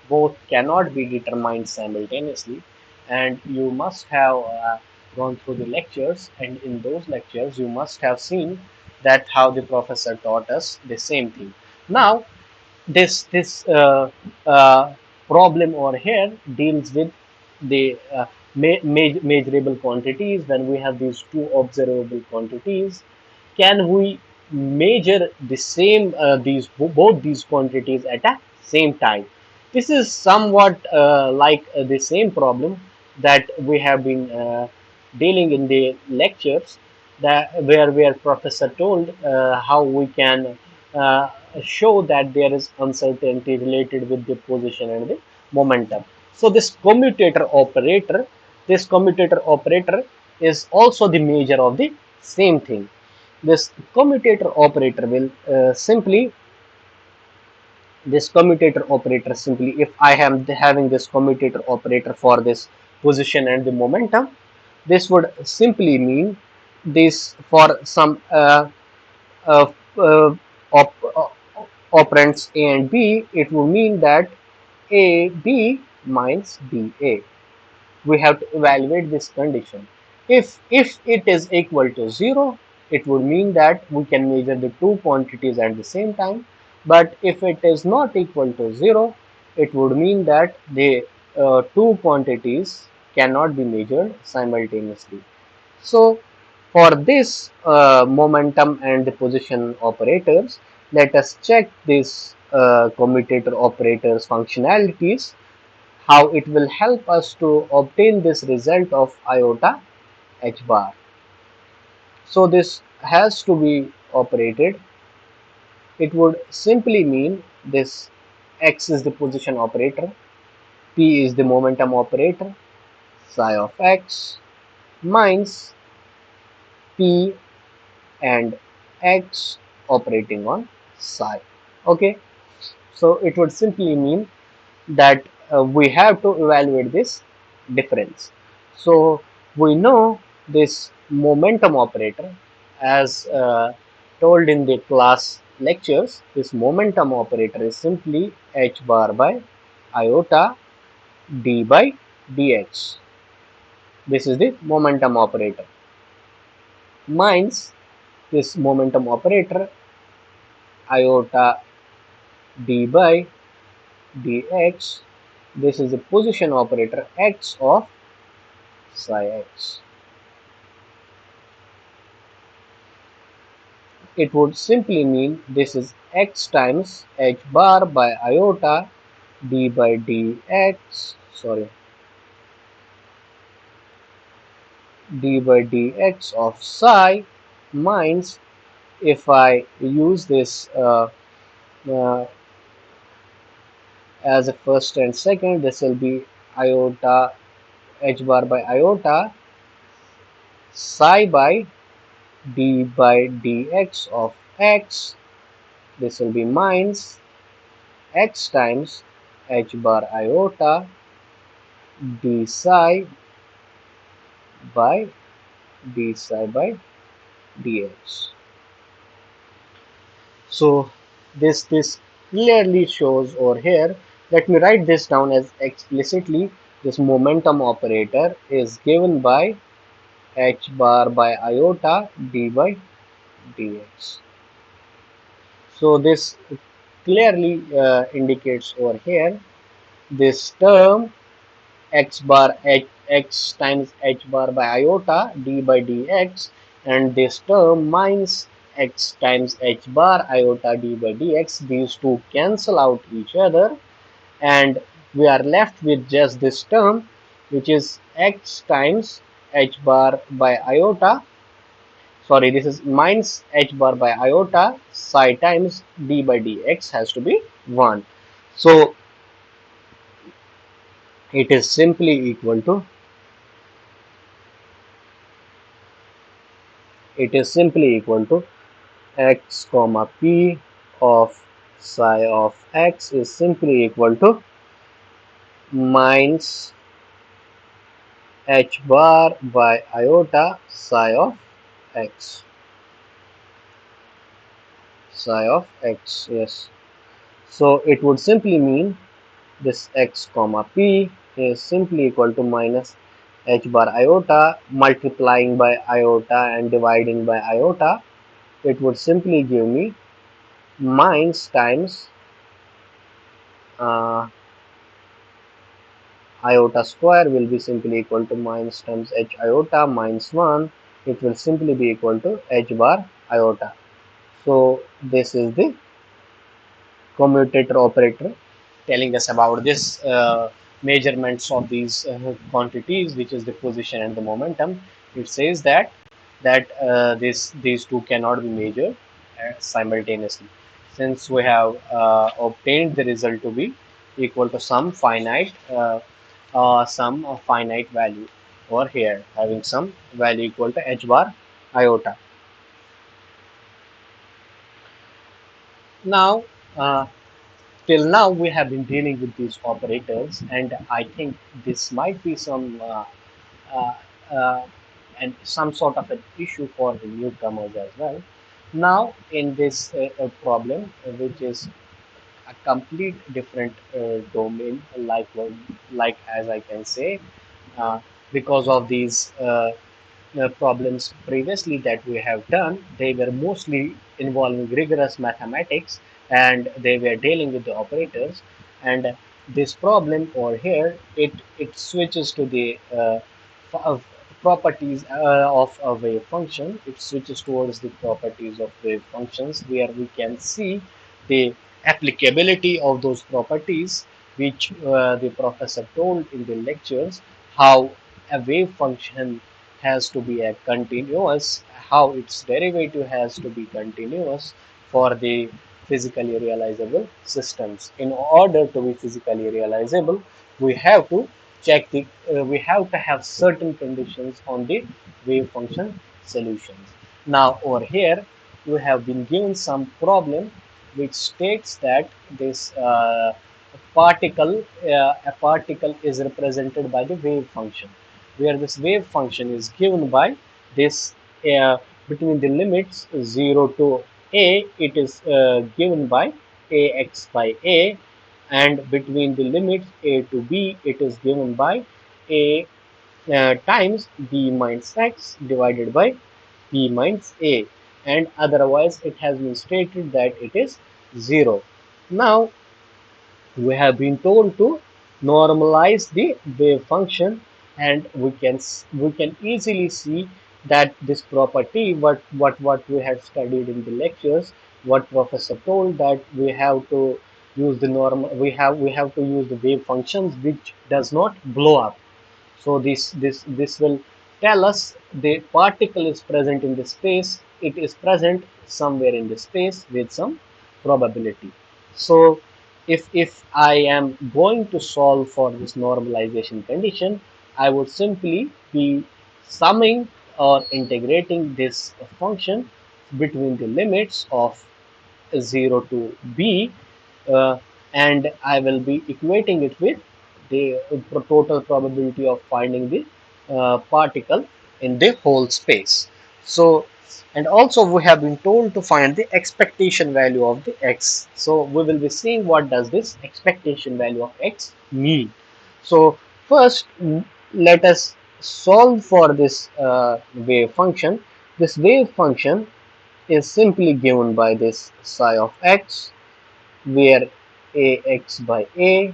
both cannot be determined simultaneously. and you must have gone through the lectures, and in those lectures you must have seen that how the professor taught us the same thing. Now this uh, problem over here deals with the measurable quantities. When we have these two observable quantities, can we measure the same both these quantities at a same time? This is somewhat like the same problem that we have been dealing in the lectures, that where professor told how we can uh, show that there is uncertainty related with the position and the momentum. So this commutator operator is also the measure of the same thing. This commutator operator will simply, if I am having this commutator operator for this position and the momentum, this would simply mean this for some uh, uh, op- uh, operands A and B, it would mean that A B minus B A. We have to evaluate this condition. If it is equal to 0, it would mean that we can measure the two quantities at the same time. But if it is not equal to 0, it would mean that the two quantities cannot be measured simultaneously. So for this momentum and the position operators, let us check this commutator operators functionalities, how it will help us to obtain this result of iota h bar. So this has to be operated. It would simply mean this x is the position operator, p is the momentum operator, psi of x minus p and x operating on psi. Okay, so it would simply mean that we have to evaluate this difference. So we know this momentum operator, as told in the class lectures, this momentum operator is simply h bar by iota d by dx. This is the momentum operator. Minus this momentum operator iota d by dx. This is the position operator x of psi x. It would simply mean this is x times h bar by iota d by dx, sorry, d by dx of psi minus, if I use this uh, as a first and second, this will be iota h bar by iota psi by d by dx of x. This will be minus x times h bar iota d psi by d psi by dx. So this clearly shows over here. Let me write this down as explicitly. This momentum operator is given by h bar by iota d by dx. So this clearly indicates over here this term x bar x times h bar by iota d by dx, and this term minus x times h bar iota d by dx, these two cancel out each other, and we are left with just this term, which is x times h bar by iota, sorry, this is minus h bar by iota psi times d by dx has to be 1. So it is simply equal to, x comma p of psi of x is simply equal to minus h bar by iota psi of x, yes. So it would simply mean this x comma p is simply equal to minus h bar iota multiplying by iota and dividing by iota. It would simply give me minus times uh, iota square will be simply equal to minus times h iota minus 1. It will simply be equal to h bar iota. So this is the commutator operator telling us about this measurements of these quantities, which is the position and the momentum. It says that these two cannot be measured simultaneously, since we have obtained the result to be equal to some finite value over here, having some value equal to h bar iota. Now, uh, till now we have been dealing with these operators, and I think this might be uh, uh, some sort of an issue for the newcomers as well. Now, in this problem, which is a complete different domain, like as I can say, uh, because of these problems previously that we have done, they were mostly involving rigorous mathematics, and they were dealing with the operators. And this problem over here, it switches to the of properties of a wave function. It switches towards the properties of wave functions, where we can see the applicability of those properties, which the professor told in the lectures, how a wave function has to be a continuous, how its derivative has to be continuous for the physically realizable systems. In order to be physically realizable, we have to we have to have certain conditions on the wave function solutions. Now over here we have been given some problem which states that this a particle is represented by the wave function, where this wave function is given by this uh, between the limits 0 to a, it is given by ax by a, and between the limits a to b, it is given by a times b minus x divided by b minus a, and otherwise it has been stated that it is 0. Now we have been told to normalize the wave function, and we can easily see that this property, what we had studied in the lectures, what professor told, that we have to use the norm we have to use the wave functions which does not blow up. So this will tell us the particle is present in the space, it is present somewhere in the space with some probability. So if I am going to solve for this normalization condition, I would simply be summing or integrating this function between the limits of 0 to b, uh, and I will be equating it with the total probability of finding the particle in the whole space. So, and also we have been told to find the expectation value of the x. So we will be seeing what does this expectation value of x mean. So first, let us solve for this wave function. This wave function is simply given by this psi of x, where ax by a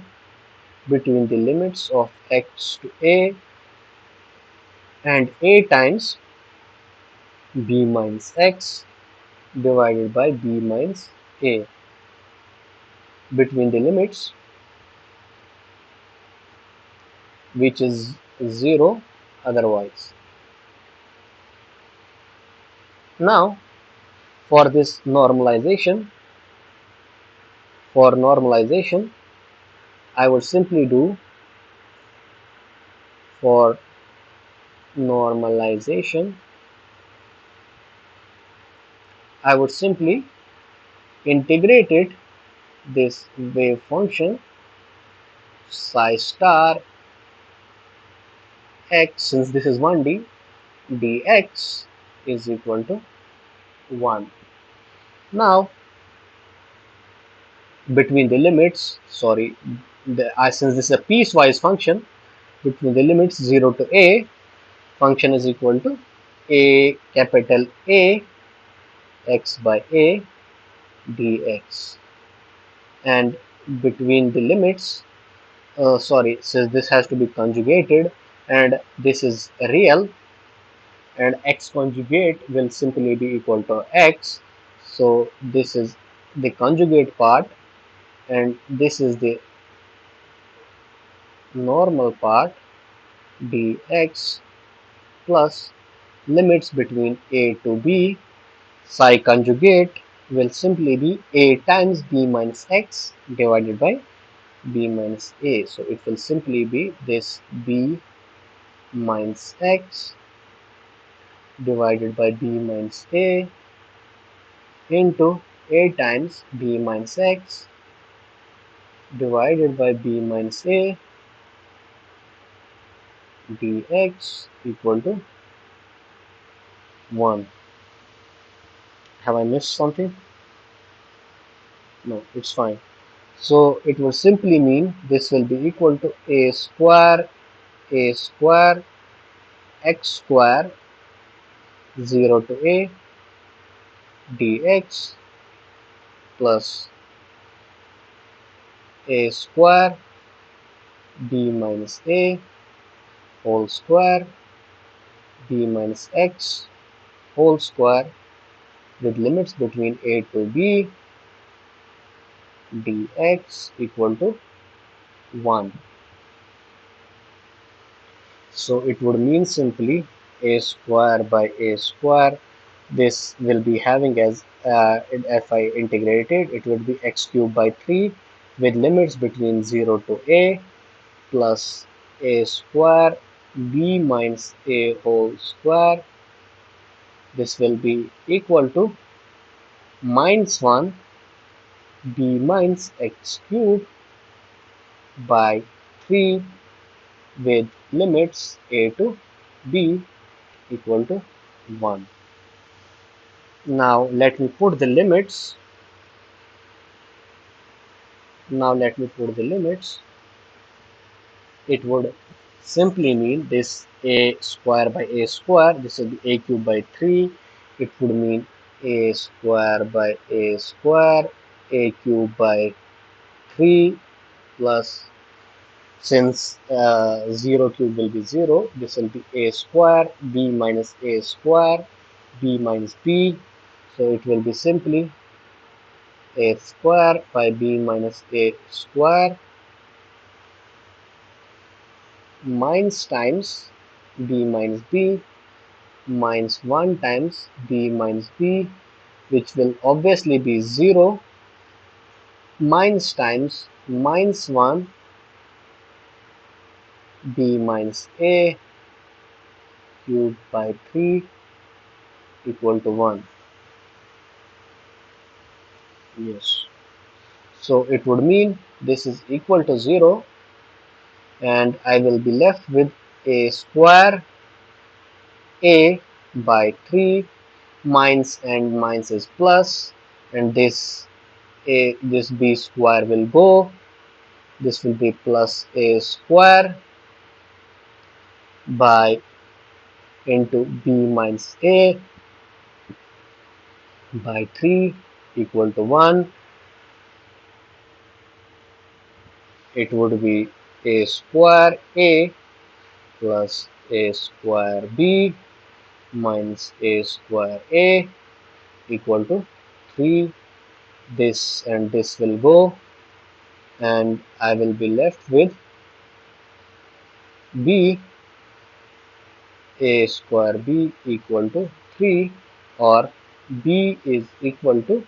between the limits of x to a, and a times b minus x divided by b minus a between the limits, which is 0 otherwise. Now for this normalization, I would simply do for normalization, I would simply integrate it, this wave function psi star x, since this is 1D, dx is equal to 1. Now between the limits, sorry, since this is a piecewise function, between the limits 0 to a, function is equal to a capital A x by a dx, and between the limits, sorry, since this has to be conjugated and this is real, and x conjugate will simply be equal to x, so this is the conjugate part and this is the normal part dx plus limits between a to b, psi conjugate will simply be a times b minus x divided by b minus a. So it will simply be this b minus x divided by b minus a into a times b minus x divided by b minus a dx equal to 1. Have I missed something? No, it's fine. So it will simply mean this will be equal to a square x square 0 to a dx plus a square b minus a whole square b minus x whole square with limits between a to b dx equal to 1. So it would mean simply a square by a square. This will be having as if I integrate it, it would be x cubed by 3 with limits between 0 to a plus a square b minus a whole square. This will be equal to minus 1 b minus x cubed by 3 with limits a to b equal to 1. Now let me put the limits. It would simply mean this a square by a square. This will be a cube by 3. It would mean a square by a square, a cube by 3 plus, since 0 cube will be 0, this will be a square, b minus a square, b minus b. So it will be simply a square by b minus a square minus times b minus b minus 1 times b minus b, which will obviously be 0, minus times minus 1 b minus a cubed by 3 equal to 1. Yes. So it would mean this is equal to 0 and I will be left with a square a by 3 minus and minus is plus, and this b square will go, this will be plus a square by into b minus a by 3 equal to 1. It would be a square a plus a square b minus a square a equal to 3. This and this will go and I will be left with b a square b equal to 3, or b is equal to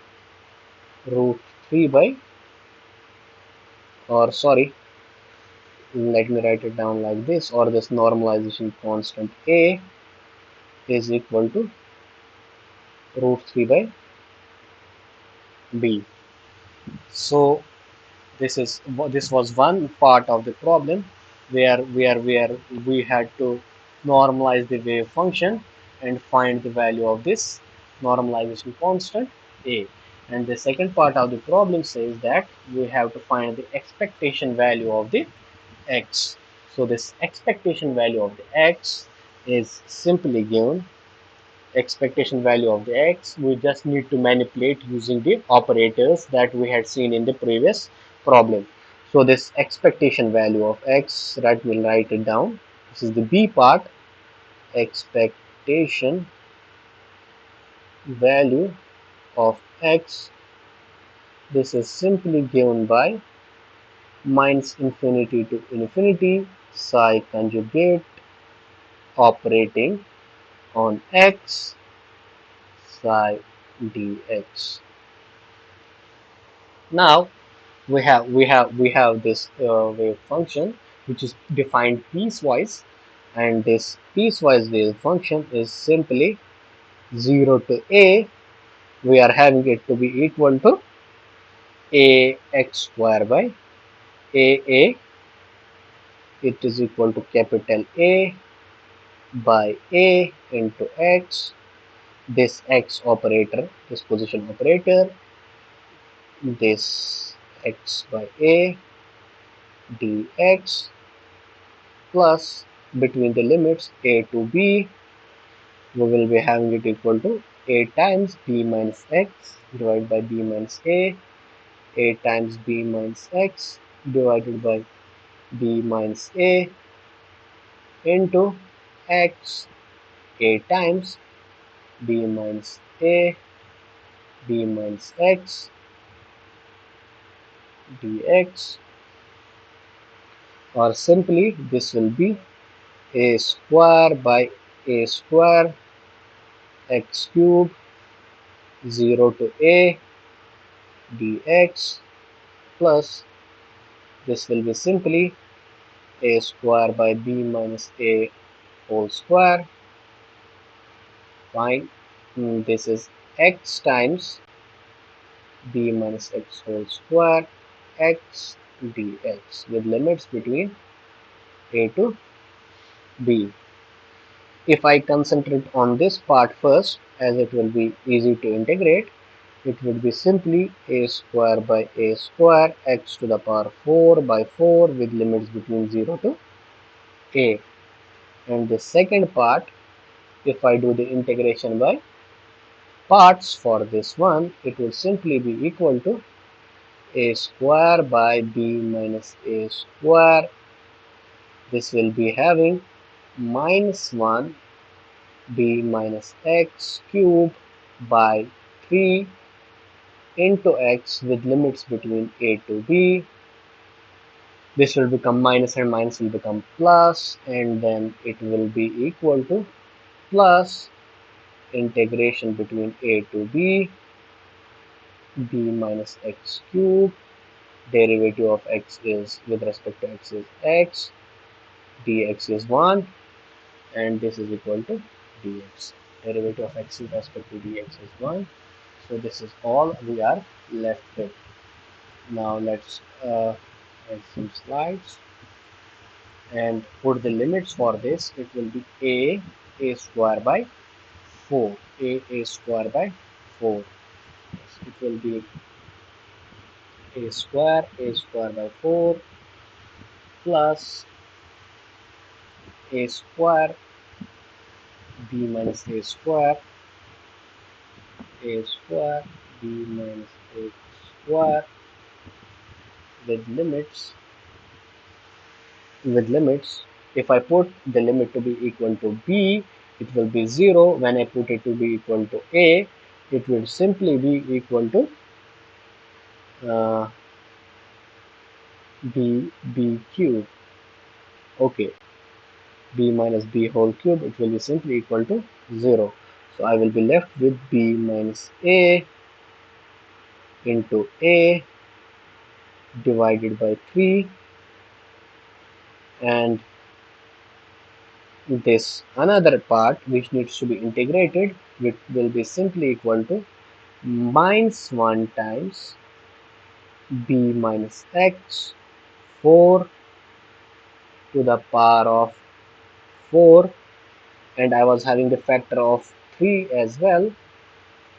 root 3 by, or sorry, let me write it down like this, or this normalization constant a is equal to root 3 by b. So this was one part of the problem where we had to normalize the wave function and find the value of this normalization constant a. And the second part of the problem says that we have to find the expectation value of the x. So this expectation value of the x is simply given. Expectation value of the x, we just need to manipulate using the operators that we had seen in the previous problem. So this expectation value of x, right, we'll write it down. This is the b part. Expectation value of x, this is simply given by minus infinity to infinity psi conjugate operating on x psi dx. Now we have this wave function which is defined piecewise, and this piecewise wave function is simply 0 to a. We are having it to be equal to a x square by a. It is equal to capital A by a into x. This x operator, this position operator, this x by a dx, plus between the limits a to b, we will be having it equal to a times b minus x divided by b minus a times b minus x divided by b minus a into x, a times b minus a b minus x dx, or simply this will be a square by a square x cube 0 to a dx, plus this will be simply a square by b minus a whole square. Fine. This is x times b minus x whole square x dx with limits between a to b. If I concentrate on this part first, as it will be easy to integrate, it would be simply a square by a square x to the power 4 by 4 with limits between 0 to a. And the second part, if I do the integration by parts for this one, it will simply be equal to a square by b minus a square. This will be having minus 1 b minus x cube by 3 into x with limits between a to b. This will become minus and minus will become plus, and then it will be equal to plus integration between a to b minus x cube. Derivative of x is with respect to x is x, dx is 1, and this is equal to dx. Derivative of x with respect to dx is 1. So this is all we are left with. Now let's add some slides and put the limits for this. It will be a square by 4, a square by 4. It will be a square by 4 plus a square b minus a square b minus a square with limits. If I put the limit to be equal to b, it will be 0. When I put it to be equal to a, it will simply be equal to uh, b cube. Okay, b minus b whole cube, it will be simply equal to 0. So I will be left with b minus a into a divided by 3, and this another part which needs to be integrated, which will be simply equal to minus 1 times b minus x 4 to the power of 4, and I was having the factor of 3 as well,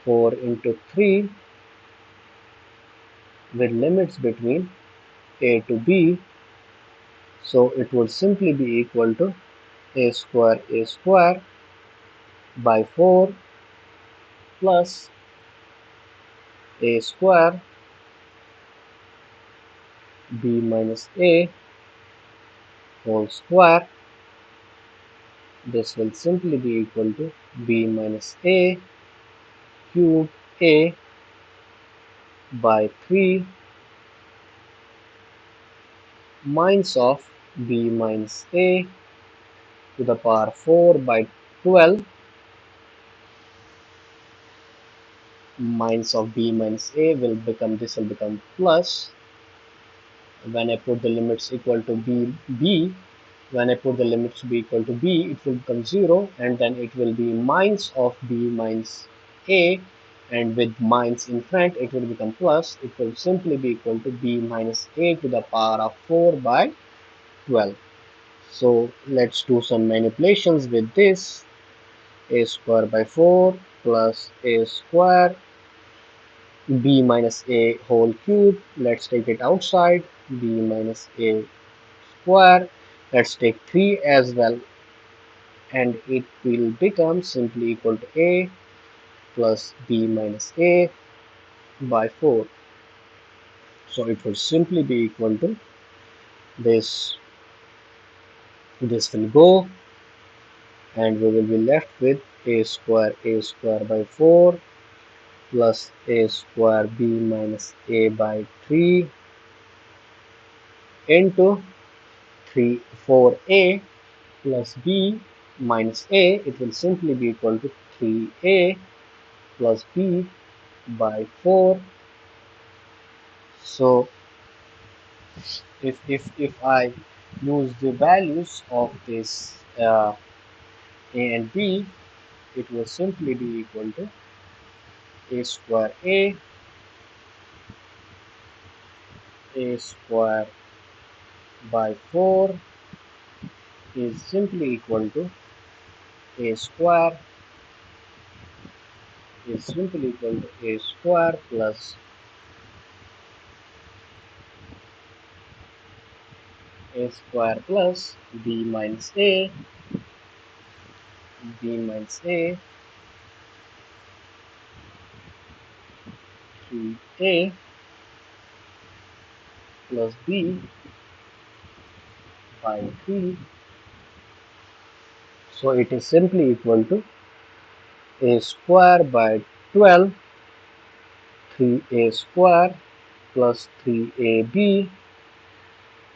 4 into 3 with limits between a to b. So it would simply be equal to a square by 4 plus a square b minus a whole square. This will simply be equal to b minus a cube a by 3 minus of b minus a to the power 4 by 12 minus of b minus a will become, this will become plus. When I put the limits equal to b, when I put the limits to be equal to b, it will become 0, and then it will be minus of b minus a, and with minus in front it will become plus. It will simply be equal to b minus a to the power of 4 by 12. So let's do some manipulations with this. A square by 4 plus a square b minus a whole cube. Let's take it outside. B minus a square. Let's take 3 as well, and it will become simply equal to a plus b minus a by 4. So it will simply be equal to this. This will go, and we will be left with a square by 4 plus a square b minus a by 3 into 4a plus b minus a. It will simply be equal to 3a plus b by 4. So if I use the values of this a and b, it will simply be equal to a square a square by 4 is simply equal to a square is simply equal to a square plus a square plus b minus a b minus a 3a plus b by 3. So it is simply equal to a square by 12 3a square plus 3ab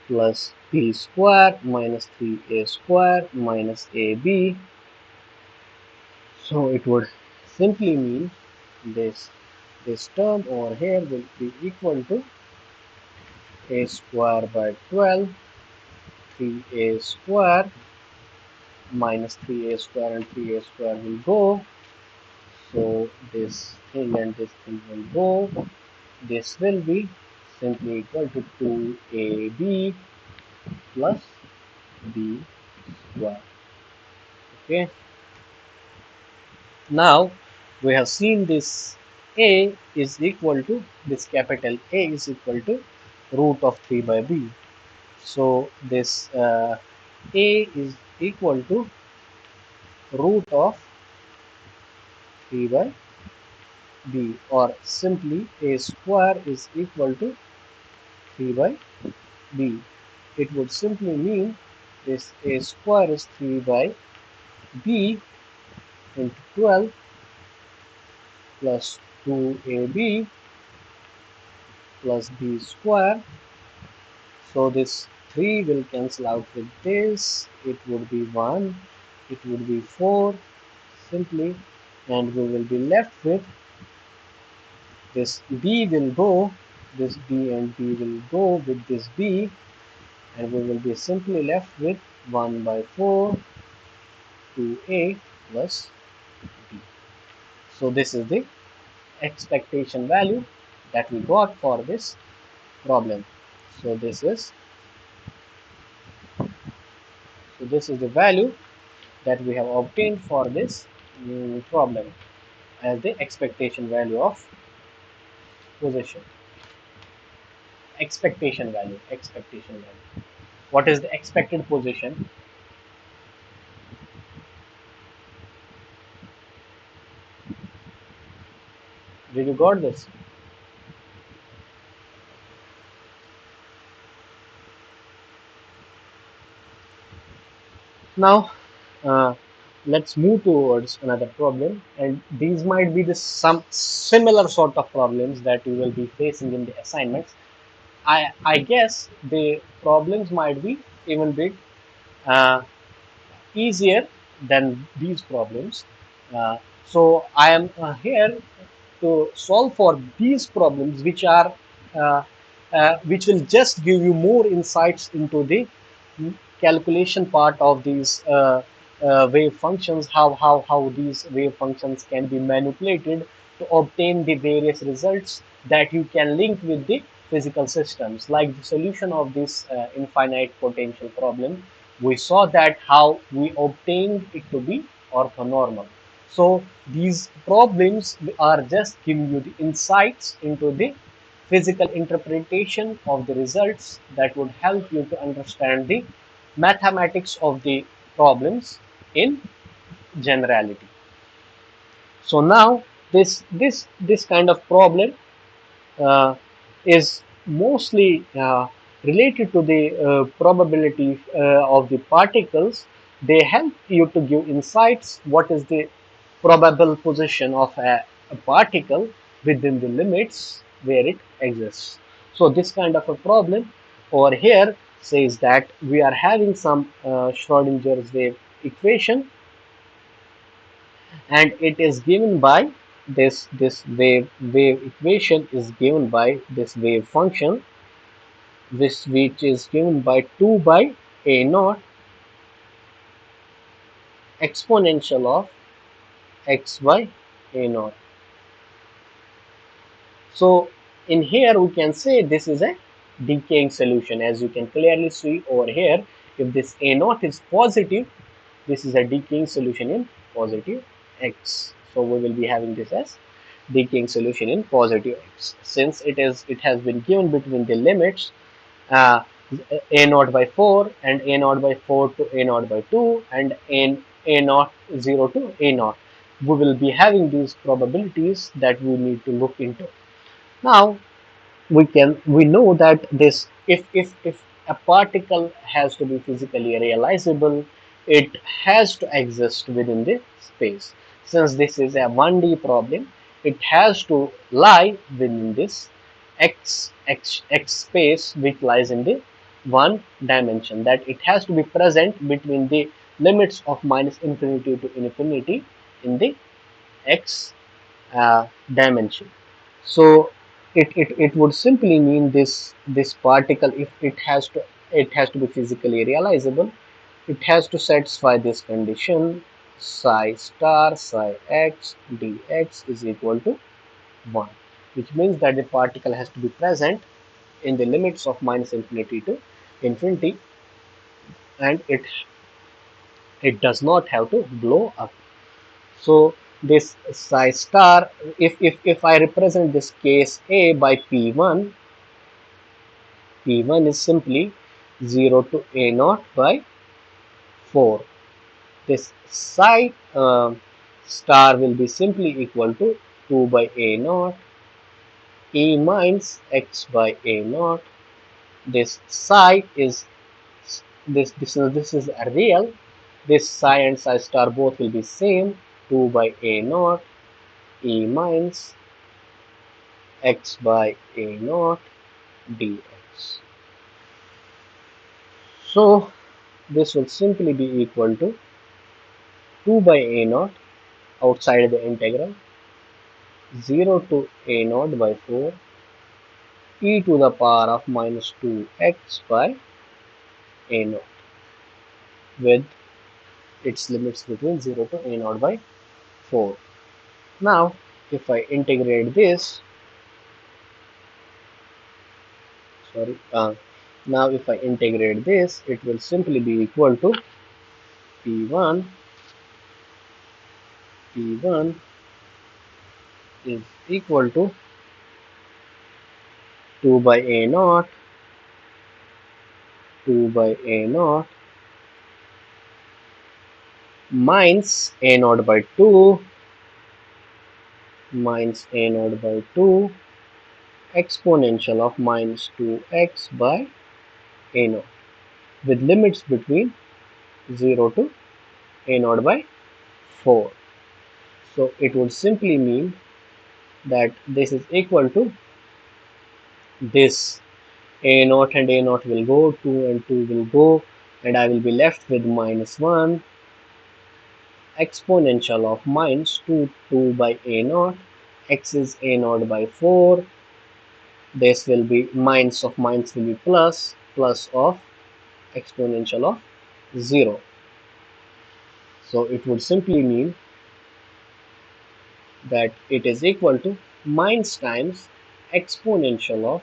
plus b square minus 3a square minus ab. So it would simply mean this term over here will be equal to a square by 12 3a square minus 3a square, and 3a square will go. So this thing and this thing will go. This will be simply equal to 2ab plus b square. Okay. Now we have seen this a is equal to, this capital A is equal to root of 3 by b. So this a is equal to root of 3 by b, or simply a square is equal to 3 by b. It would simply mean this a square is 3 by b into 12 plus 2ab plus b square. So this 3 will cancel out with this. It would be 1. It would be 4 simply, and we will be left with this b will go, this b and b will go with this b, and we will be simply left with 1 by 4 2a plus b. So this is the expectation value that we got for this problem. So this is the value that we have obtained for this problem as the expectation value of position. Expectation value. What is the expected position? Did you got this? Now, uh, let's move towards another problem, and these might be the some similar sort of problems that you will be facing in the assignments. I guess the problems might be even bit uh, easier than these problems. So I am here to solve for these problems, uh, which will just give you more insights into the calculation part of these wave functions, how these wave functions can be manipulated to obtain the various results that you can link with the physical systems. Like the solution of this infinite potential problem, we saw that how we obtained it to be orthonormal. So these problems are just giving you the insights into the physical interpretation of the results that would help you to understand the mathematics of the problems in generality. So now this kind of problem uh, is mostly related to the probability of the particles. They help you to give insights what is the probable position of a particle within the limits where it exists. So this kind of a problem over here says that we are having some Schrodinger's wave equation, and it is given by this wave equation is given by this wave function, which is given by 2 by a naught exponential of x by a naught. So in here we can say this is a decaying solution. As you can clearly see over here, if this a naught is positive, this is a decaying solution in positive x. So we will be having this as decaying solution in positive x. Since it has been given between the limits uh, a naught by 4 and a naught by 4 to a naught by 2 and a naught 0 to a naught. We will be having these probabilities that we need to look into. Now we know that this if a particle has to be physically realizable, it has to exist within the space. Since this is a 1D problem, it has to lie within this x space which lies in the one dimension, that it has to be present between the limits of minus infinity to infinity in the x dimension. So it would simply mean this particle, if it has to be physically realizable, it has to satisfy this condition psi star psi x dx is equal to 1, which means that the particle has to be present in the limits of minus infinity to infinity, and it does not have to blow up. So this psi star, if I represent this case A by P1, P1 is simply 0 to A naught by 4. This psi star will be simply equal to 2 by A naught E minus x by A naught. This psi is this is a real. This psi and psi star both will be same, 2 by A naught E minus x by A naught dx. So this will simply be equal to 2 by A naught outside the integral, 0 to A naught by 4 e to the power of minus 2x by A naught, with its limits between 0 to A naught by 4. Now if I integrate this, sorry, now if I integrate this, it will simply be equal to P1 P1 is equal to 2 by A naught 2 by a naught minus a naught by 2 minus a naught by 2 exponential of minus 2x by a naught with limits between 0 to a naught by 4. So it would simply mean that this is equal to this. A naught and a naught will go, 2 and 2 will go, and I will be left with minus 1 exponential of minus 2 by a naught. X is a naught by 4. This will be minus of minus will be plus of exponential of 0. So it would simply mean that it is equal to minus times exponential of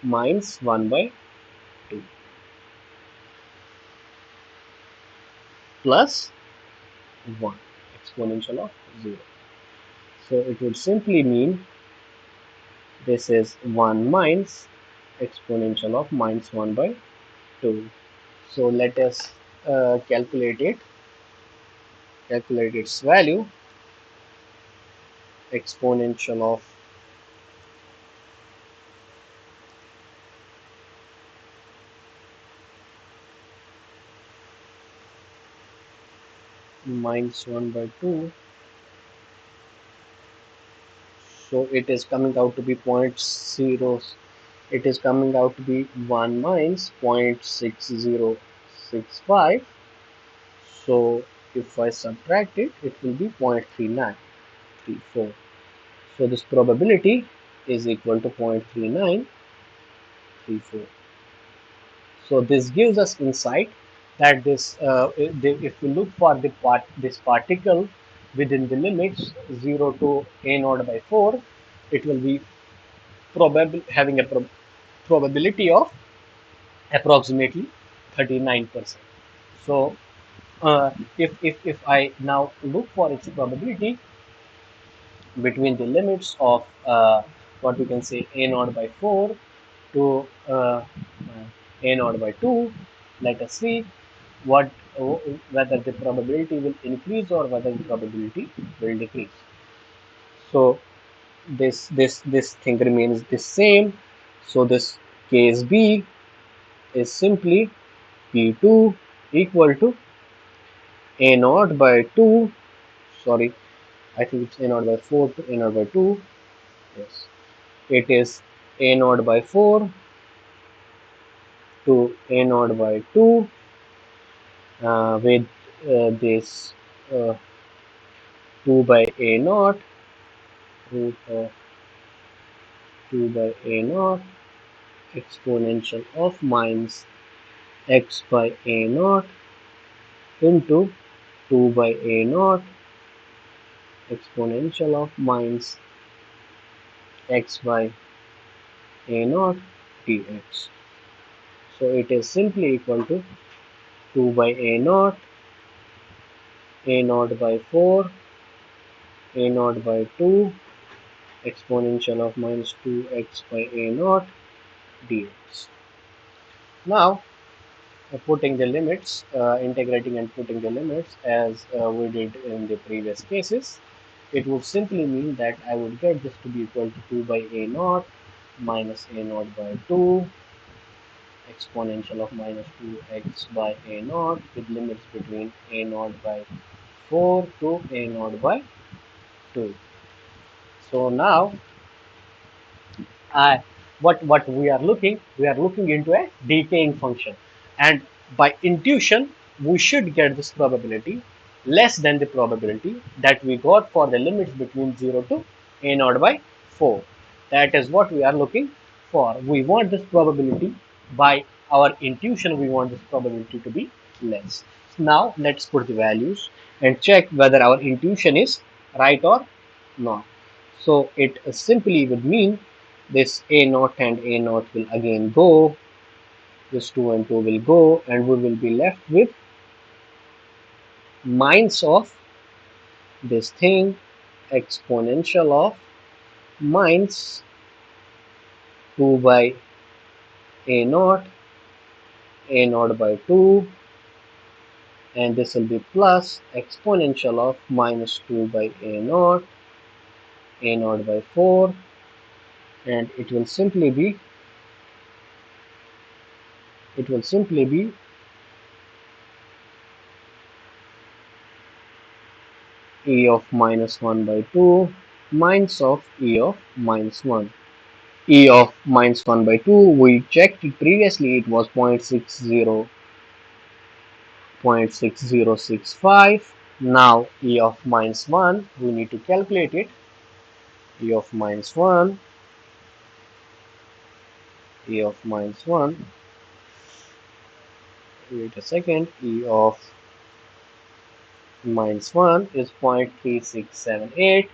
minus 1 by 2 plus 1 exponential of 0. So it would simply mean this is 1 minus exponential of minus 1 by 2. So let us calculate its value. Exponential of minus 1 by 2. So it is coming out to be 0.0. It is coming out to be 1 minus 0.6065. So if I subtract it, it will be 0.3934. So this probability is equal to 0.3934. So this gives us insight that if we look for this particle within the limits 0 to a naught by 4, it will be having a probability of approximately 39%. So if I now look for its probability between the limits of what we can say a naught by 4 to a naught by 2, let us see what whether the probability will increase or whether the probability will decrease. So this thing remains the same. So this case B is simply P2 equal to a naught by 2, sorry, I think it's a naught by 4 to a naught by 2. Yes, it is a naught by 4 to a naught by 2 with this 2 by a naught root of 2 by a naught exponential of minus x by a naught into 2 by a naught exponential of minus x by a naught dx. So it is simply equal to 2 by a naught by 4, a naught by 2 exponential of minus 2x by a naught dx. Now putting the limits, integrating and putting the limits as we did in the previous cases, it would simply mean that I would get this to be equal to 2 by a naught minus a naught by 2 exponential of minus 2x by a naught with limits between a naught by 4 to a naught by 2. So now uh, what we are looking into a decaying function, and by intuition we should get this probability less than the probability that we got for the limits between 0 to a naught by 4. That is what we are looking for. We want this probability, by our intuition we want this probability to be less. Now let's put the values and check whether our intuition is right or not. So it simply would mean this a naught and a naught will again go, this 2 and 2 will go, and we will be left with minus of this thing exponential of minus 2 by a naught a naught by 2, and this will be plus exponential of minus 2 by a naught by 4, and it will simply be e of minus 1 by 2 minus of e of minus 1. E of minus 1 by 2, we checked it previously, it was 0.6065. Now e of minus 1, we need to calculate it. E of minus 1, e of minus 1, wait a second, e of minus 1 is 0.3678,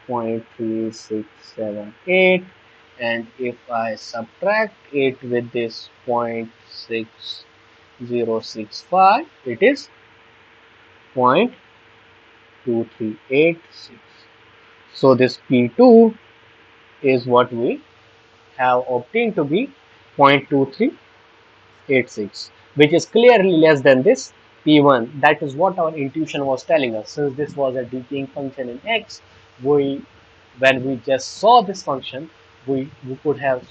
0.3678, and if I subtract it with this 0.6065, it is 0.2386. So this P2 is what we have obtained to be 0.2386, which is clearly less than this P1. That is what our intuition was telling us. Since this was a decaying function in X, when we just saw this function, we could have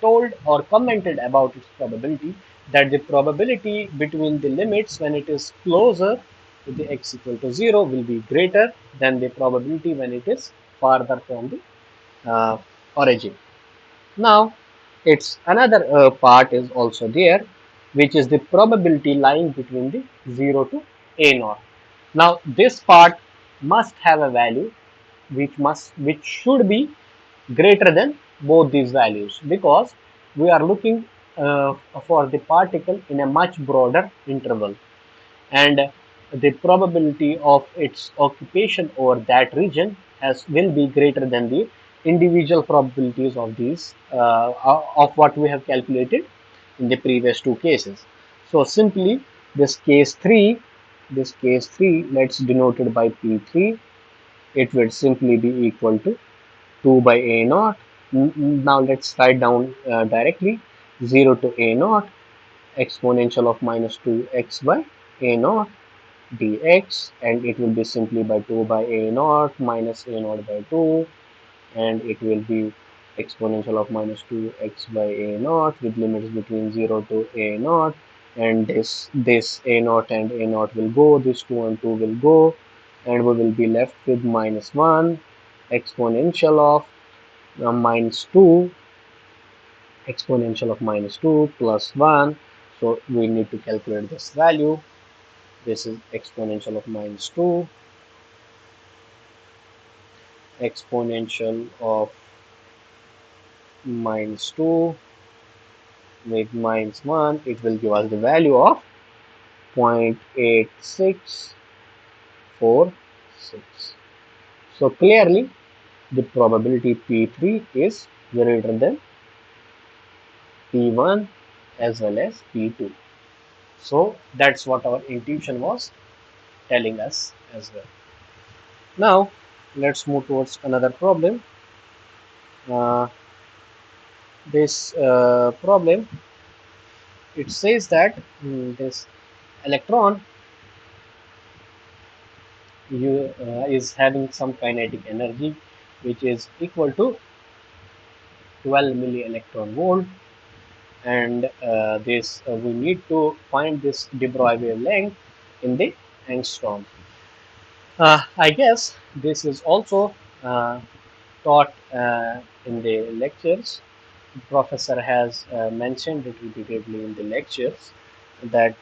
told or commented about its probability, that the probability between the limits when it is closer to the x equal to 0 will be greater than the probability when it is farther from the origin. Now, its another part is also there, which is the probability lying between the 0 to a naught. Now, this part must have a value which should be greater than both these values, because we are looking for the particle in a much broader interval, and the probability of its occupation over that region will be greater than the individual probabilities of these of what we have calculated in the previous two cases. So simply this case 3, let's denote it by P3. It would simply be equal to 2 by a naught. Now let's write down directly 0 to a naught exponential of minus 2x by a naught dx, and it will be simply by 2 by a naught minus a naught by 2, and it will be exponential of minus 2x by a naught with limits between 0 to a naught, and this a naught and a naught will go, this 2 and 2 will go, and we will be left with minus 1 exponential of minus 2 exponential of minus 2 plus 1. So we need to calculate this value. This is exponential of minus 2 exponential of minus 2 with minus 1. It will give us the value of 0.8646. So clearly the probability P3 is greater than P1 as well as P2. So that's what our intuition was telling us as well. Now let's move towards another problem. Uh, this problem, it says that this electron is having some kinetic energy which is equal to 12 milli electron volt, and this we need to find this de Broglie wavelength in the angstrom. I guess this is also taught in the lectures. Professor has mentioned it repeatedly in the lectures, that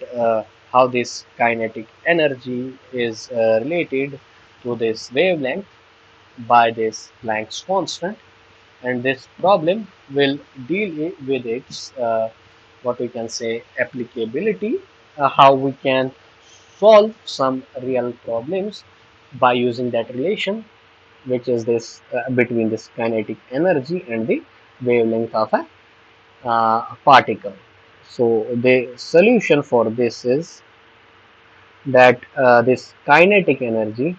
how this kinetic energy is related to this wavelength by this Planck's constant, and this problem will deal with its what we can say applicability, how we can solve some real problems by using that relation, which is this between this kinetic energy and the wavelength of a particle. So the solution for this is that this kinetic energy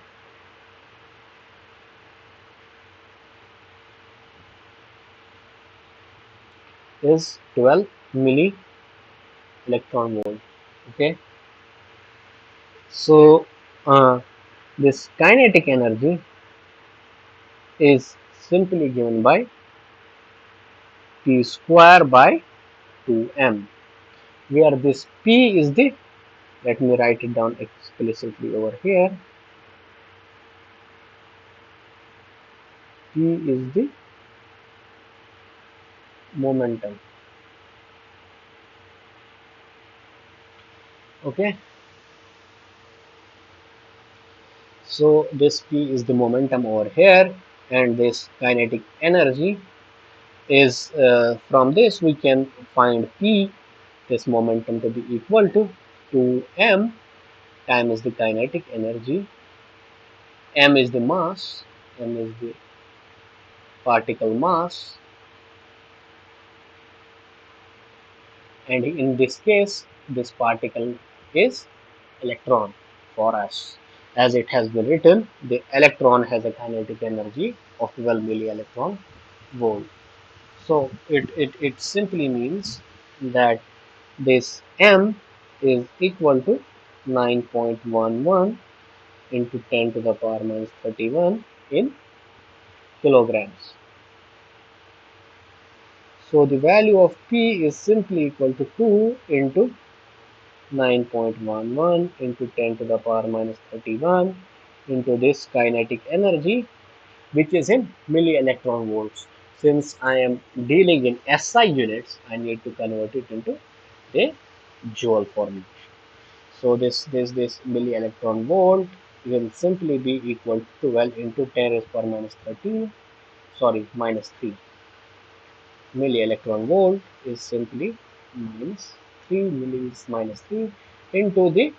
is 12 milli electron volt. Okay, so this kinetic energy is simply given by p square by 2m, where this p is the, let me write it down explicitly over here, p is the momentum. Okay, so this p is the momentum over here, and this kinetic energy is, from this we can find p, this momentum, to be equal to 2m times the kinetic energy. M is the mass, m is the particle mass, and in this case this particle is electron for us. As it has been written, the electron has a kinetic energy of 12 milli electron volt. So it simply means that this m is equal to 9.11 into 10 to the power minus 31 in kilograms. So the value of P is simply equal to 2 into 9.11 into 10 to the power minus 31 into this kinetic energy, which is in milli electron volts. Since I am dealing in SI units, I need to convert it into a joule formula. So this milli electron volt will simply be equal to 12 into 10 raised power minus 13, sorry, minus 3. Milli electron volt is simply minus 3, milli is minus 3 into the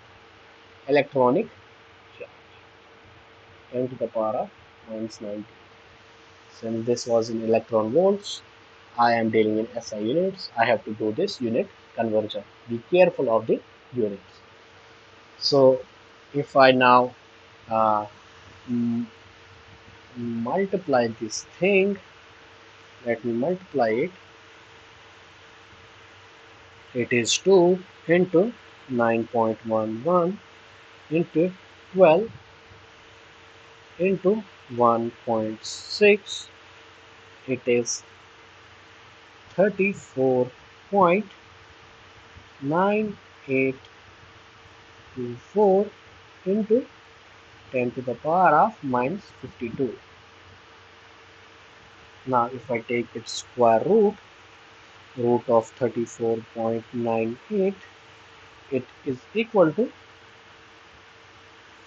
electronic charge, 10 to the power of minus 90. Since this was in electron volts, I am dealing in SI units. I have to do this unit conversion. Be careful of the units. So if I now uh, multiply this thing, let me multiply it. It is 2 into 9.11 into 12 into 1.6. It is 34.9824 into 10 to the power of minus 52. Now if I take its square root, root of 34.98, it is equal to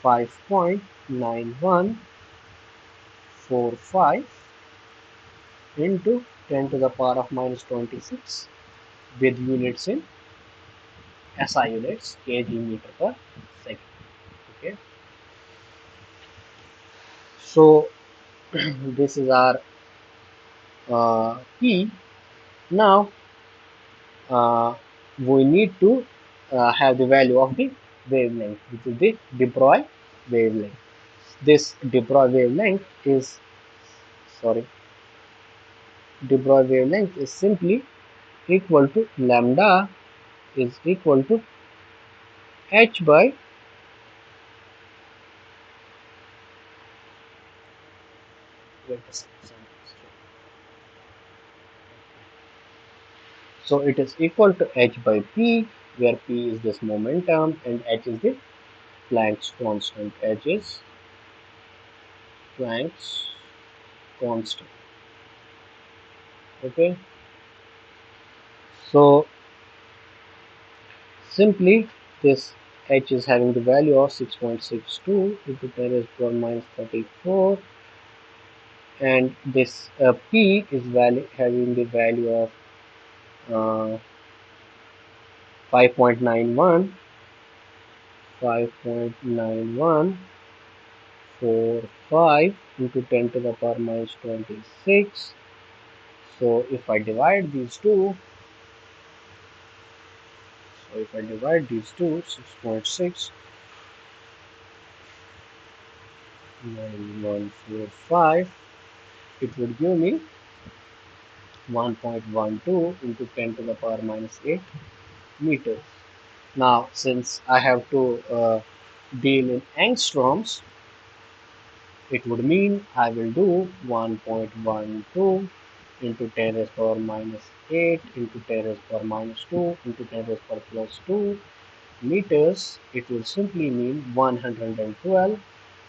5.9145 into 10 to the power of minus 26 with units in SI units, kg meter per second. Okay, so this is our P. Now uh, we need to have the value of the wavelength, which is the de Broglie wavelength. This de Broglie wavelength is, sorry, de Broglie wavelength is simply equal to lambda is equal to h by, wait a second. So it is equal to h by p, where p is this momentum and h is the Planck's constant. H is Planck's constant. Okay, so simply this h is having the value of 6.62 into 10 raised to the power minus 34, and this p is having the value of uh, 5.91 into 10 to the power minus 26. So if I divide these two, 6.6 9145, it would give me 1.12 into 10 to the power minus 8 meters. Now, since I have to deal in angstroms, it would mean I will do 1.12 into 10 raised power minus 8 into 10 raised power minus 2 into 10 raised power plus 2 meters. It will simply mean 112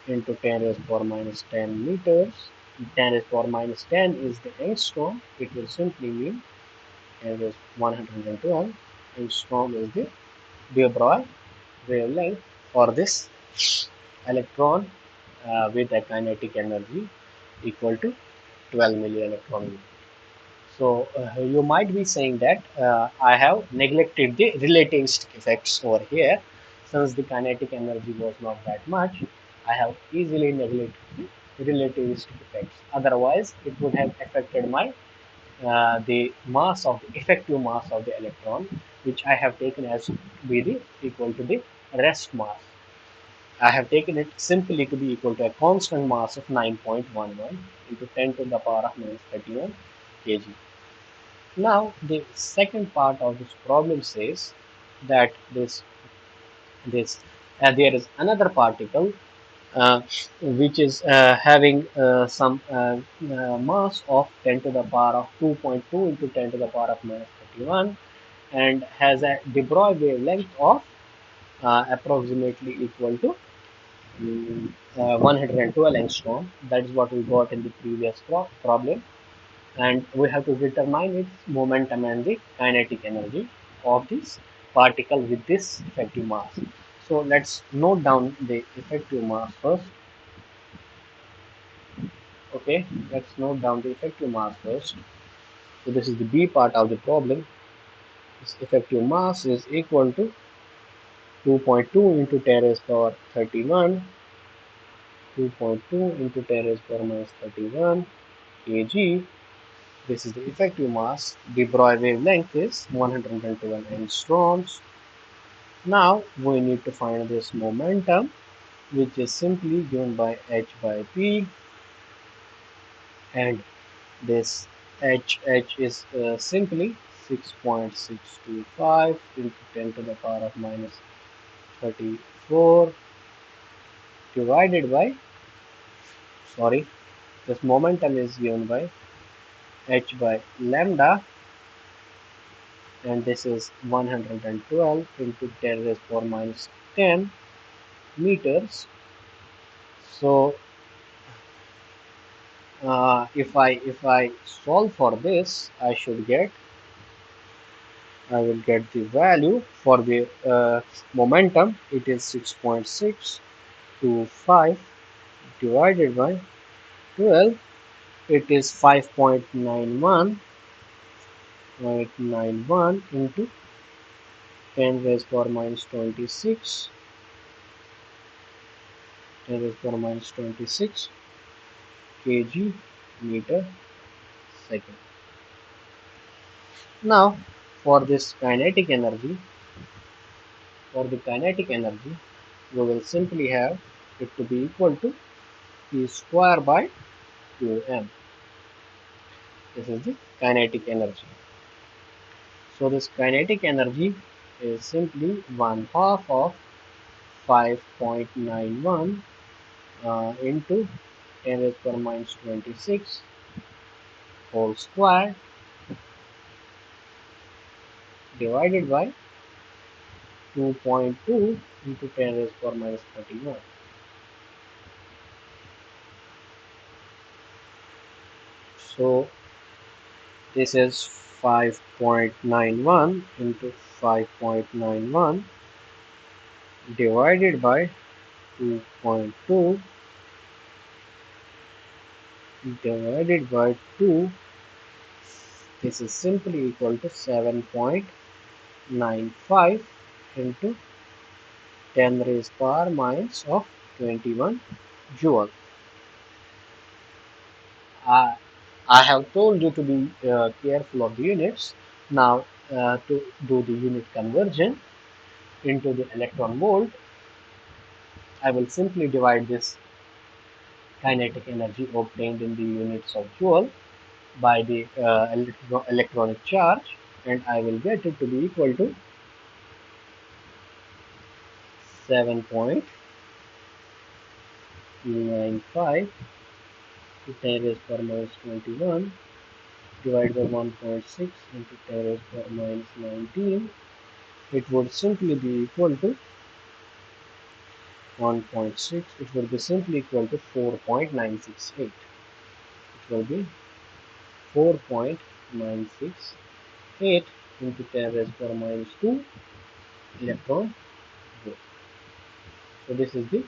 into 10 raised power minus 10 meters. 10 raised power minus 10 is the angstrom. It will simply mean 10 raised 112 angstrom is the de Broglie wavelength for this electron with a kinetic energy equal to 12 millielectron volt. So you might be saying that I have neglected the relativistic effects over here. Since the kinetic energy was not that much, I have easily neglected the relativistic effects. Otherwise, it would have affected my the mass of the effective mass of the electron, which I have taken as to be the equal to the rest mass. I have taken it simply to be equal to a constant mass of 9.11 into 10 to the power of minus 31 kg. Now, the second part of this problem says that this there is another particle uh, which is having some mass of 10 to the power of 2.2 into 10 to the power of minus 31 and has a de Broglie wavelength of approximately equal to 112 angstrom. That is what we got in the previous problem, and we have to determine its momentum and the kinetic energy of this particle with this effective mass. So let's note down the effective mass first. Okay, let's note down the effective mass first. So this is the B part of the problem. This effective mass is equal to 2.2 into 10 raised power 31, 2.2 into 10 raised power minus 31 kg. This is the effective mass. De Broglie wavelength is 112 angstroms. Now we need to find this momentum, which is simply given by h by p, and this h is simply 6.625 into 10 to the power of minus 34 divided by, sorry, this momentum is given by h by lambda, and this is 112 into 10 raised power minus 10 meters. So if I solve for this, I will get the value for the momentum. It is 6.625 divided by 12. It is 5.91 into 10 raised power minus 26, 10 raised power minus 26 kg meter second. Now, for this kinetic energy, for the kinetic energy, we will simply have it to be equal to P square by 2m. This is the kinetic energy. So this kinetic energy is simply 1/2 of 5.91 into 10 raised power minus 26 whole square divided by 2.2 into 10 raised power minus 31. So this is 5.91 into 5.91 divided by 2.2 divided by 2. This is simply equal to 7.95 into 10 raised power minus of 21 joule. I, I have told you to be careful of the units. Now to do the unit conversion into the electron volt, I will simply divide this kinetic energy obtained in the units of joule by the electronic charge, and I will get it to be equal to 7.95 to 10 raised power minus 21 divided by 1.6 into 10 raised power minus 19. It would simply be equal to 1.6. It would be simply equal to 4.968. It will be 4.968 into 10 raised power minus 2 electron volt. So this is the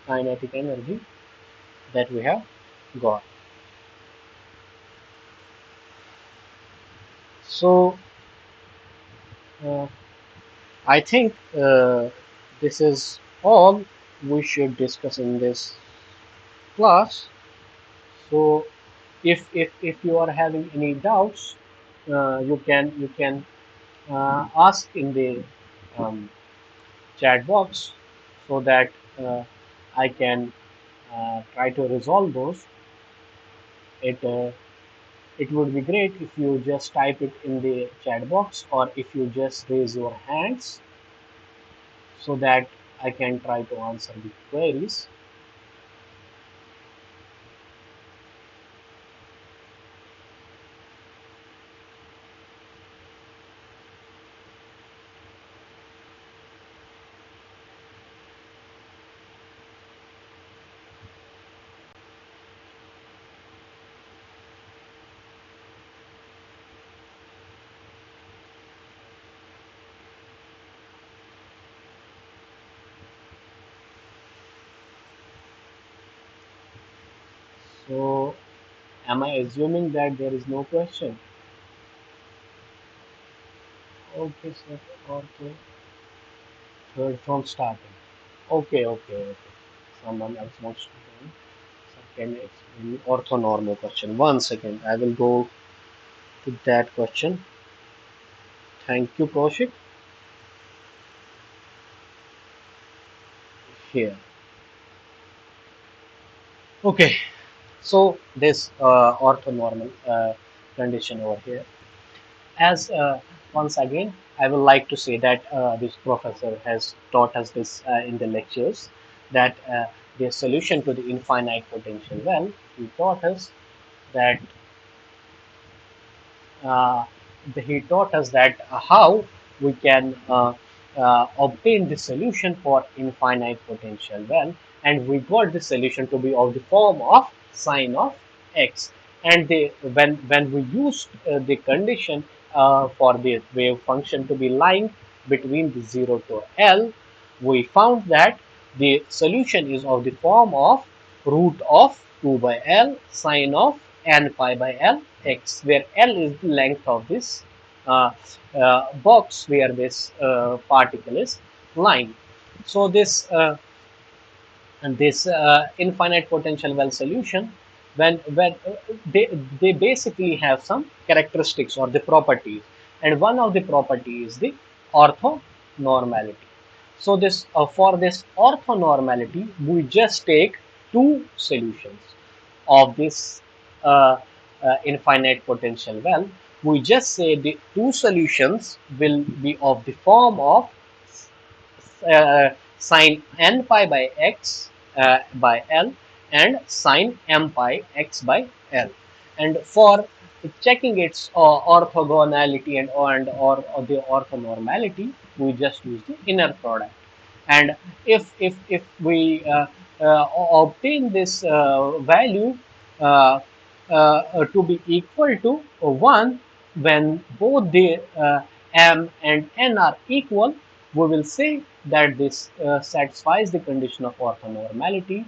kinetic energy that we have got. So uh, I think this is all we should discuss in this class. So if you are having any doubts, you can ask in the um, chat box so that I can try to resolve those. It would be great if you just type it in the chat box, or if you just raise your hands so that I can try to answer the queries. So, am I assuming that there is no question? Okay, sir. Okay. Third from starting. Okay. Someone else wants to join. Sir, can you explain orthonormal question? 1 second. I will go to that question. Thank you, Kaushik. Here. Okay. So this orthonormal condition over here. As once again, I would like to say that this professor has taught us this in the lectures, that the solution to the infinite potential well, he taught us that uh, he taught us that how we can obtain the solution for infinite potential well, and we got the solution to be of the form of sine of x. And when we used the condition for the wave function to be lying between the 0 to L, we found that the solution is of the form of root of 2 by L sine of n pi by L x, where L is the length of this box where this particle is lying. So this infinite potential well solution, when they basically have some characteristics or the properties, and one of the property is the orthonormality. So this for this orthonormality, we just take two solutions of this infinite potential well. We just say the two solutions will be of the form of uh, sine n pi by x by L and sine m pi x by L. And for checking its orthogonality or the orthonormality, we just use the inner product. And if we obtain this value uh, to be equal to 1, when both the m and n are equal, we will say that this satisfies the condition of orthonormality.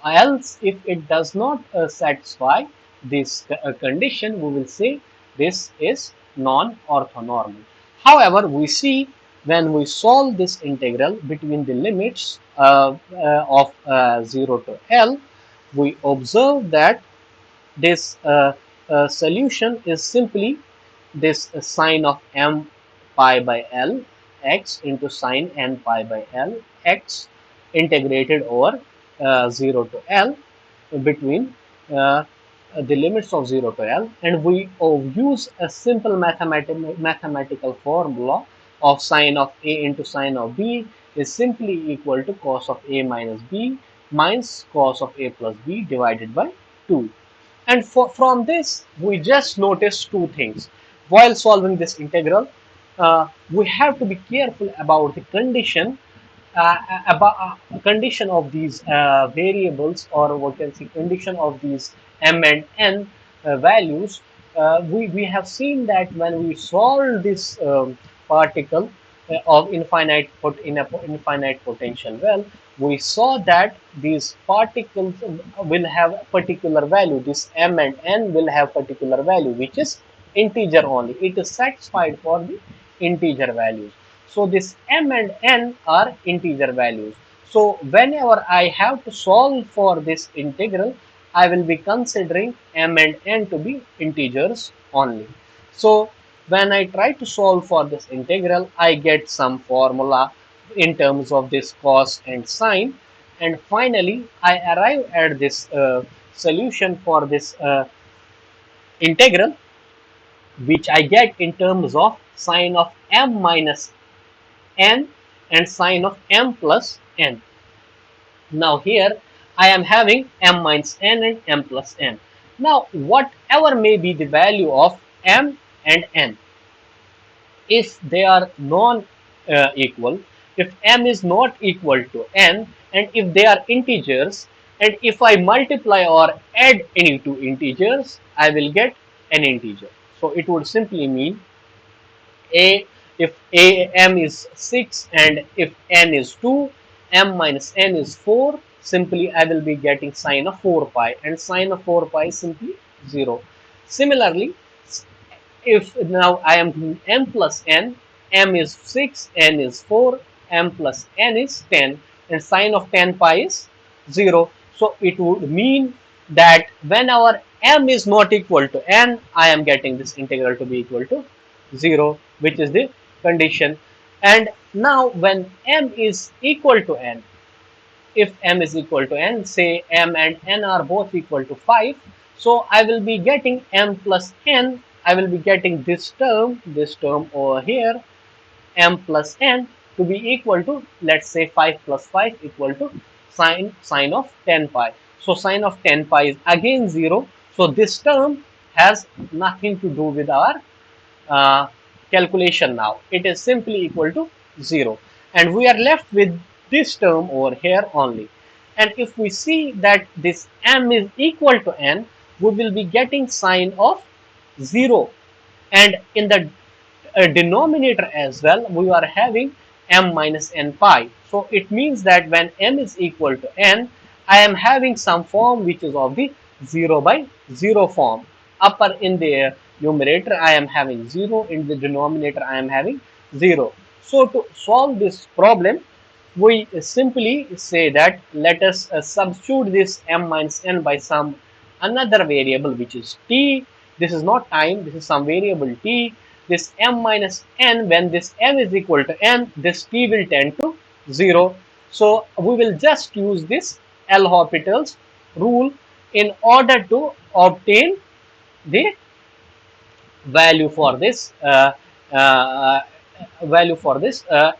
Else, if it does not satisfy this condition, we will say this is non-orthonormal. However, we see when we solve this integral between the limits of 0 to L, we observe that this solution is simply this sine of m pi by L x into sine n pi by L x integrated over 0 to L between uh, the limits of 0 to L, and we use a simple mathematical formula of sine of A into sine of B is simply equal to cos of a minus b minus cos of a plus b divided by 2. And from this, we just noticed two things. While solving this integral, we have to be careful about the condition about condition of these variables, or what can say condition of these m and n values. We have seen that when we solve this particle of infinite potential well, we saw that these particles will have a particular value. This m and n will have particular value which is integer only. It is satisfied for the integer values. So this m and n are integer values. So whenever I have to solve for this integral, I will be considering m and n to be integers only. So when I try to solve for this integral, I get some formula in terms of this cos and sine, and finally I arrive at this solution for this integral, which I get in terms of sine of m minus n and sine of m plus n. Now here I am having m minus n and m plus n. Now whatever may be the value of m and n, if they are non equal, if m is not equal to n, and if they are integers, and if I multiply or add any two integers, I will get an integer. So it would simply mean a, if a m is 6 and if n is 2, m minus n is 4, simply I will be getting sine of 4 pi, and sine of 4 pi is simply 0. Similarly, if now I am doing m plus n, m is 6, n is 4, m plus n is 10, and sine of 10 pi is 0. So it would mean that whenever m is not equal to n, I am getting this integral to be equal to 0, which is the condition. And now when m is equal to n, if m is equal to n, say m and n are both equal to 5, so I will be getting m plus n, I will be getting this term over here, m plus n, to be equal to, let's say 5 plus 5 equal to sine of 10 pi. So sine of 10 pi is again 0. So this term has nothing to do with our uh, calculation now. It is simply equal to 0. And we are left with this term over here only. And if we see that this m is equal to n, we will be getting sine of 0. And in the denominator as well, we are having m minus n pi. So it means that when m is equal to n, I am having some form which is of the 0 by 0 form. Upper in the numerator I am having 0, in the denominator I am having 0. So to solve this problem, we simply say that let us substitute this m minus n by some another variable which is t. This is not time, this is some variable t. This m minus n, when this m is equal to n, this t will tend to 0. So we will just use this L'Hopital's rule in order to obtain the value for this uh,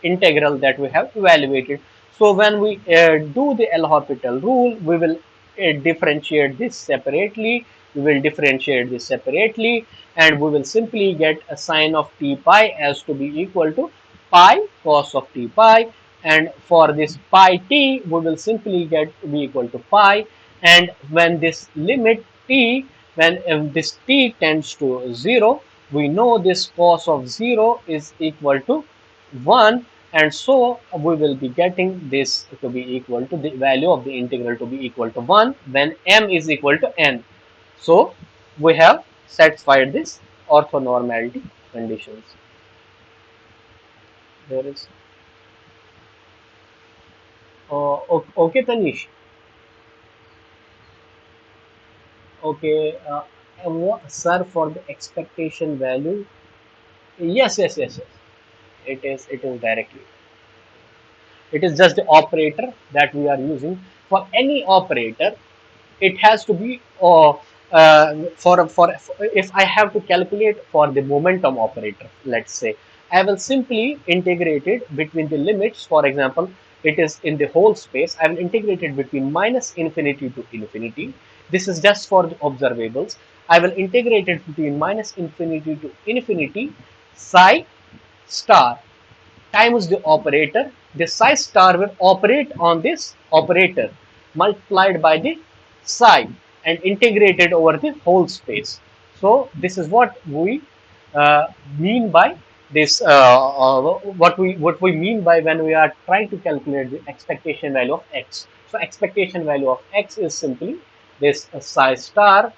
integral that we have evaluated. So when we do the L'Hopital rule, we will differentiate this separately. We will differentiate this separately, and we will simply get a sine of t pi as to be equal to pi cos of t pi. And for this pi t, we will simply get be equal to pi. And when this limit t, when this t tends to 0, we know this cos of 0 is equal to 1, and so we will be getting this to be equal to the value of the integral to be equal to 1 when m is equal to n. So we have satisfied this orthonormality conditions. There is okay, Tanish. Okay, sir, for the expectation value, yes. It is directly. It is just the operator that we are using. For any operator, it has to be for if I have to calculate for the momentum operator, let's say I will simply integrate it between the limits. For example, it is in the whole space. I will integrate it between minus infinity to infinity. This is just for the observables. I will integrate it between minus infinity to infinity psi star times the operator. The psi star will operate on this operator multiplied by the psi and integrated over the whole space. So this is what we uh, mean by this. What we mean by when we are trying to calculate the expectation value of x. So expectation value of x is simply this psi star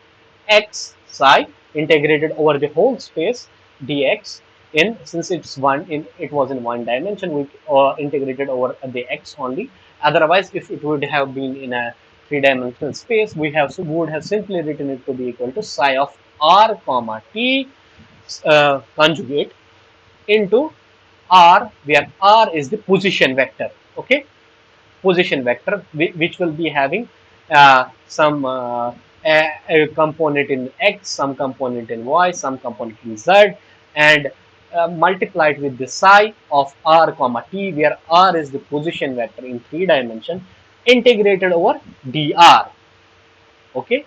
x psi integrated over the whole space dx in, since it was in one dimension, we integrated over the x only. Otherwise, if it would have been in a three-dimensional space, we would have simply written it to be equal to psi of r comma t conjugate into r, where r is the position vector. Okay, position vector, which will be having some a component in x, some component in y, some component in z, and multiplied with the psi of r comma t, where r is the position vector in three dimension, integrated over dr. Okay,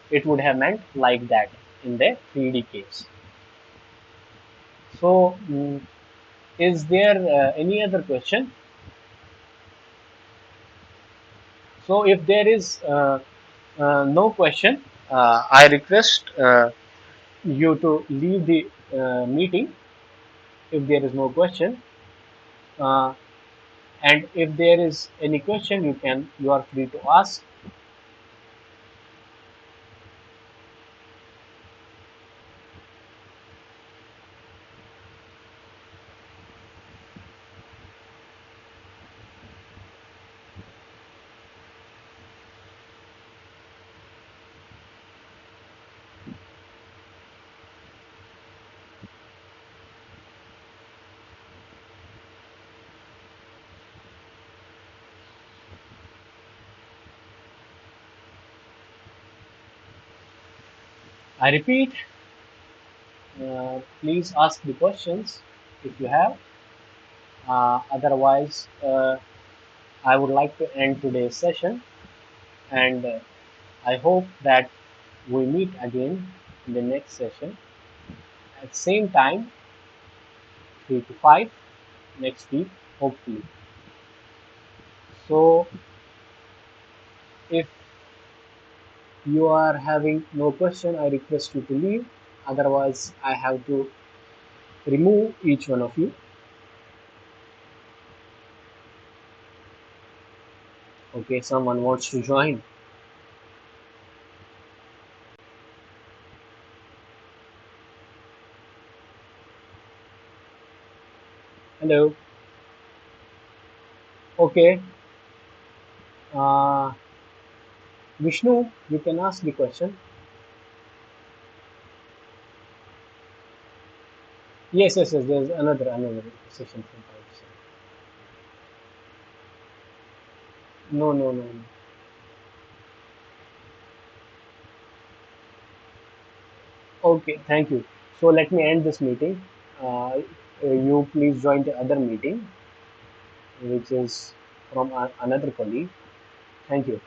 it would have meant like that in the 3D case. So, is there any other question? So, if there is no question, I request you to leave the meeting if there is no question. Uh, and if there is any question, you are free to ask. I repeat, please ask the questions if you have. Otherwise, I would like to end today's session, and I hope that we meet again in the next session at same time, 3 to 5 next week, hopefully. So, if you are having no question, I request you to leave. Otherwise, I have to remove each one of you. Okay, someone wants to join. Hello. Okay. Uh, Vishnu, you can ask the question. Yes, yes, yes. There's another session from 5. No, no, no, no. Okay, thank you. So let me end this meeting. You please join the other meeting, which is from another colleague. Thank you.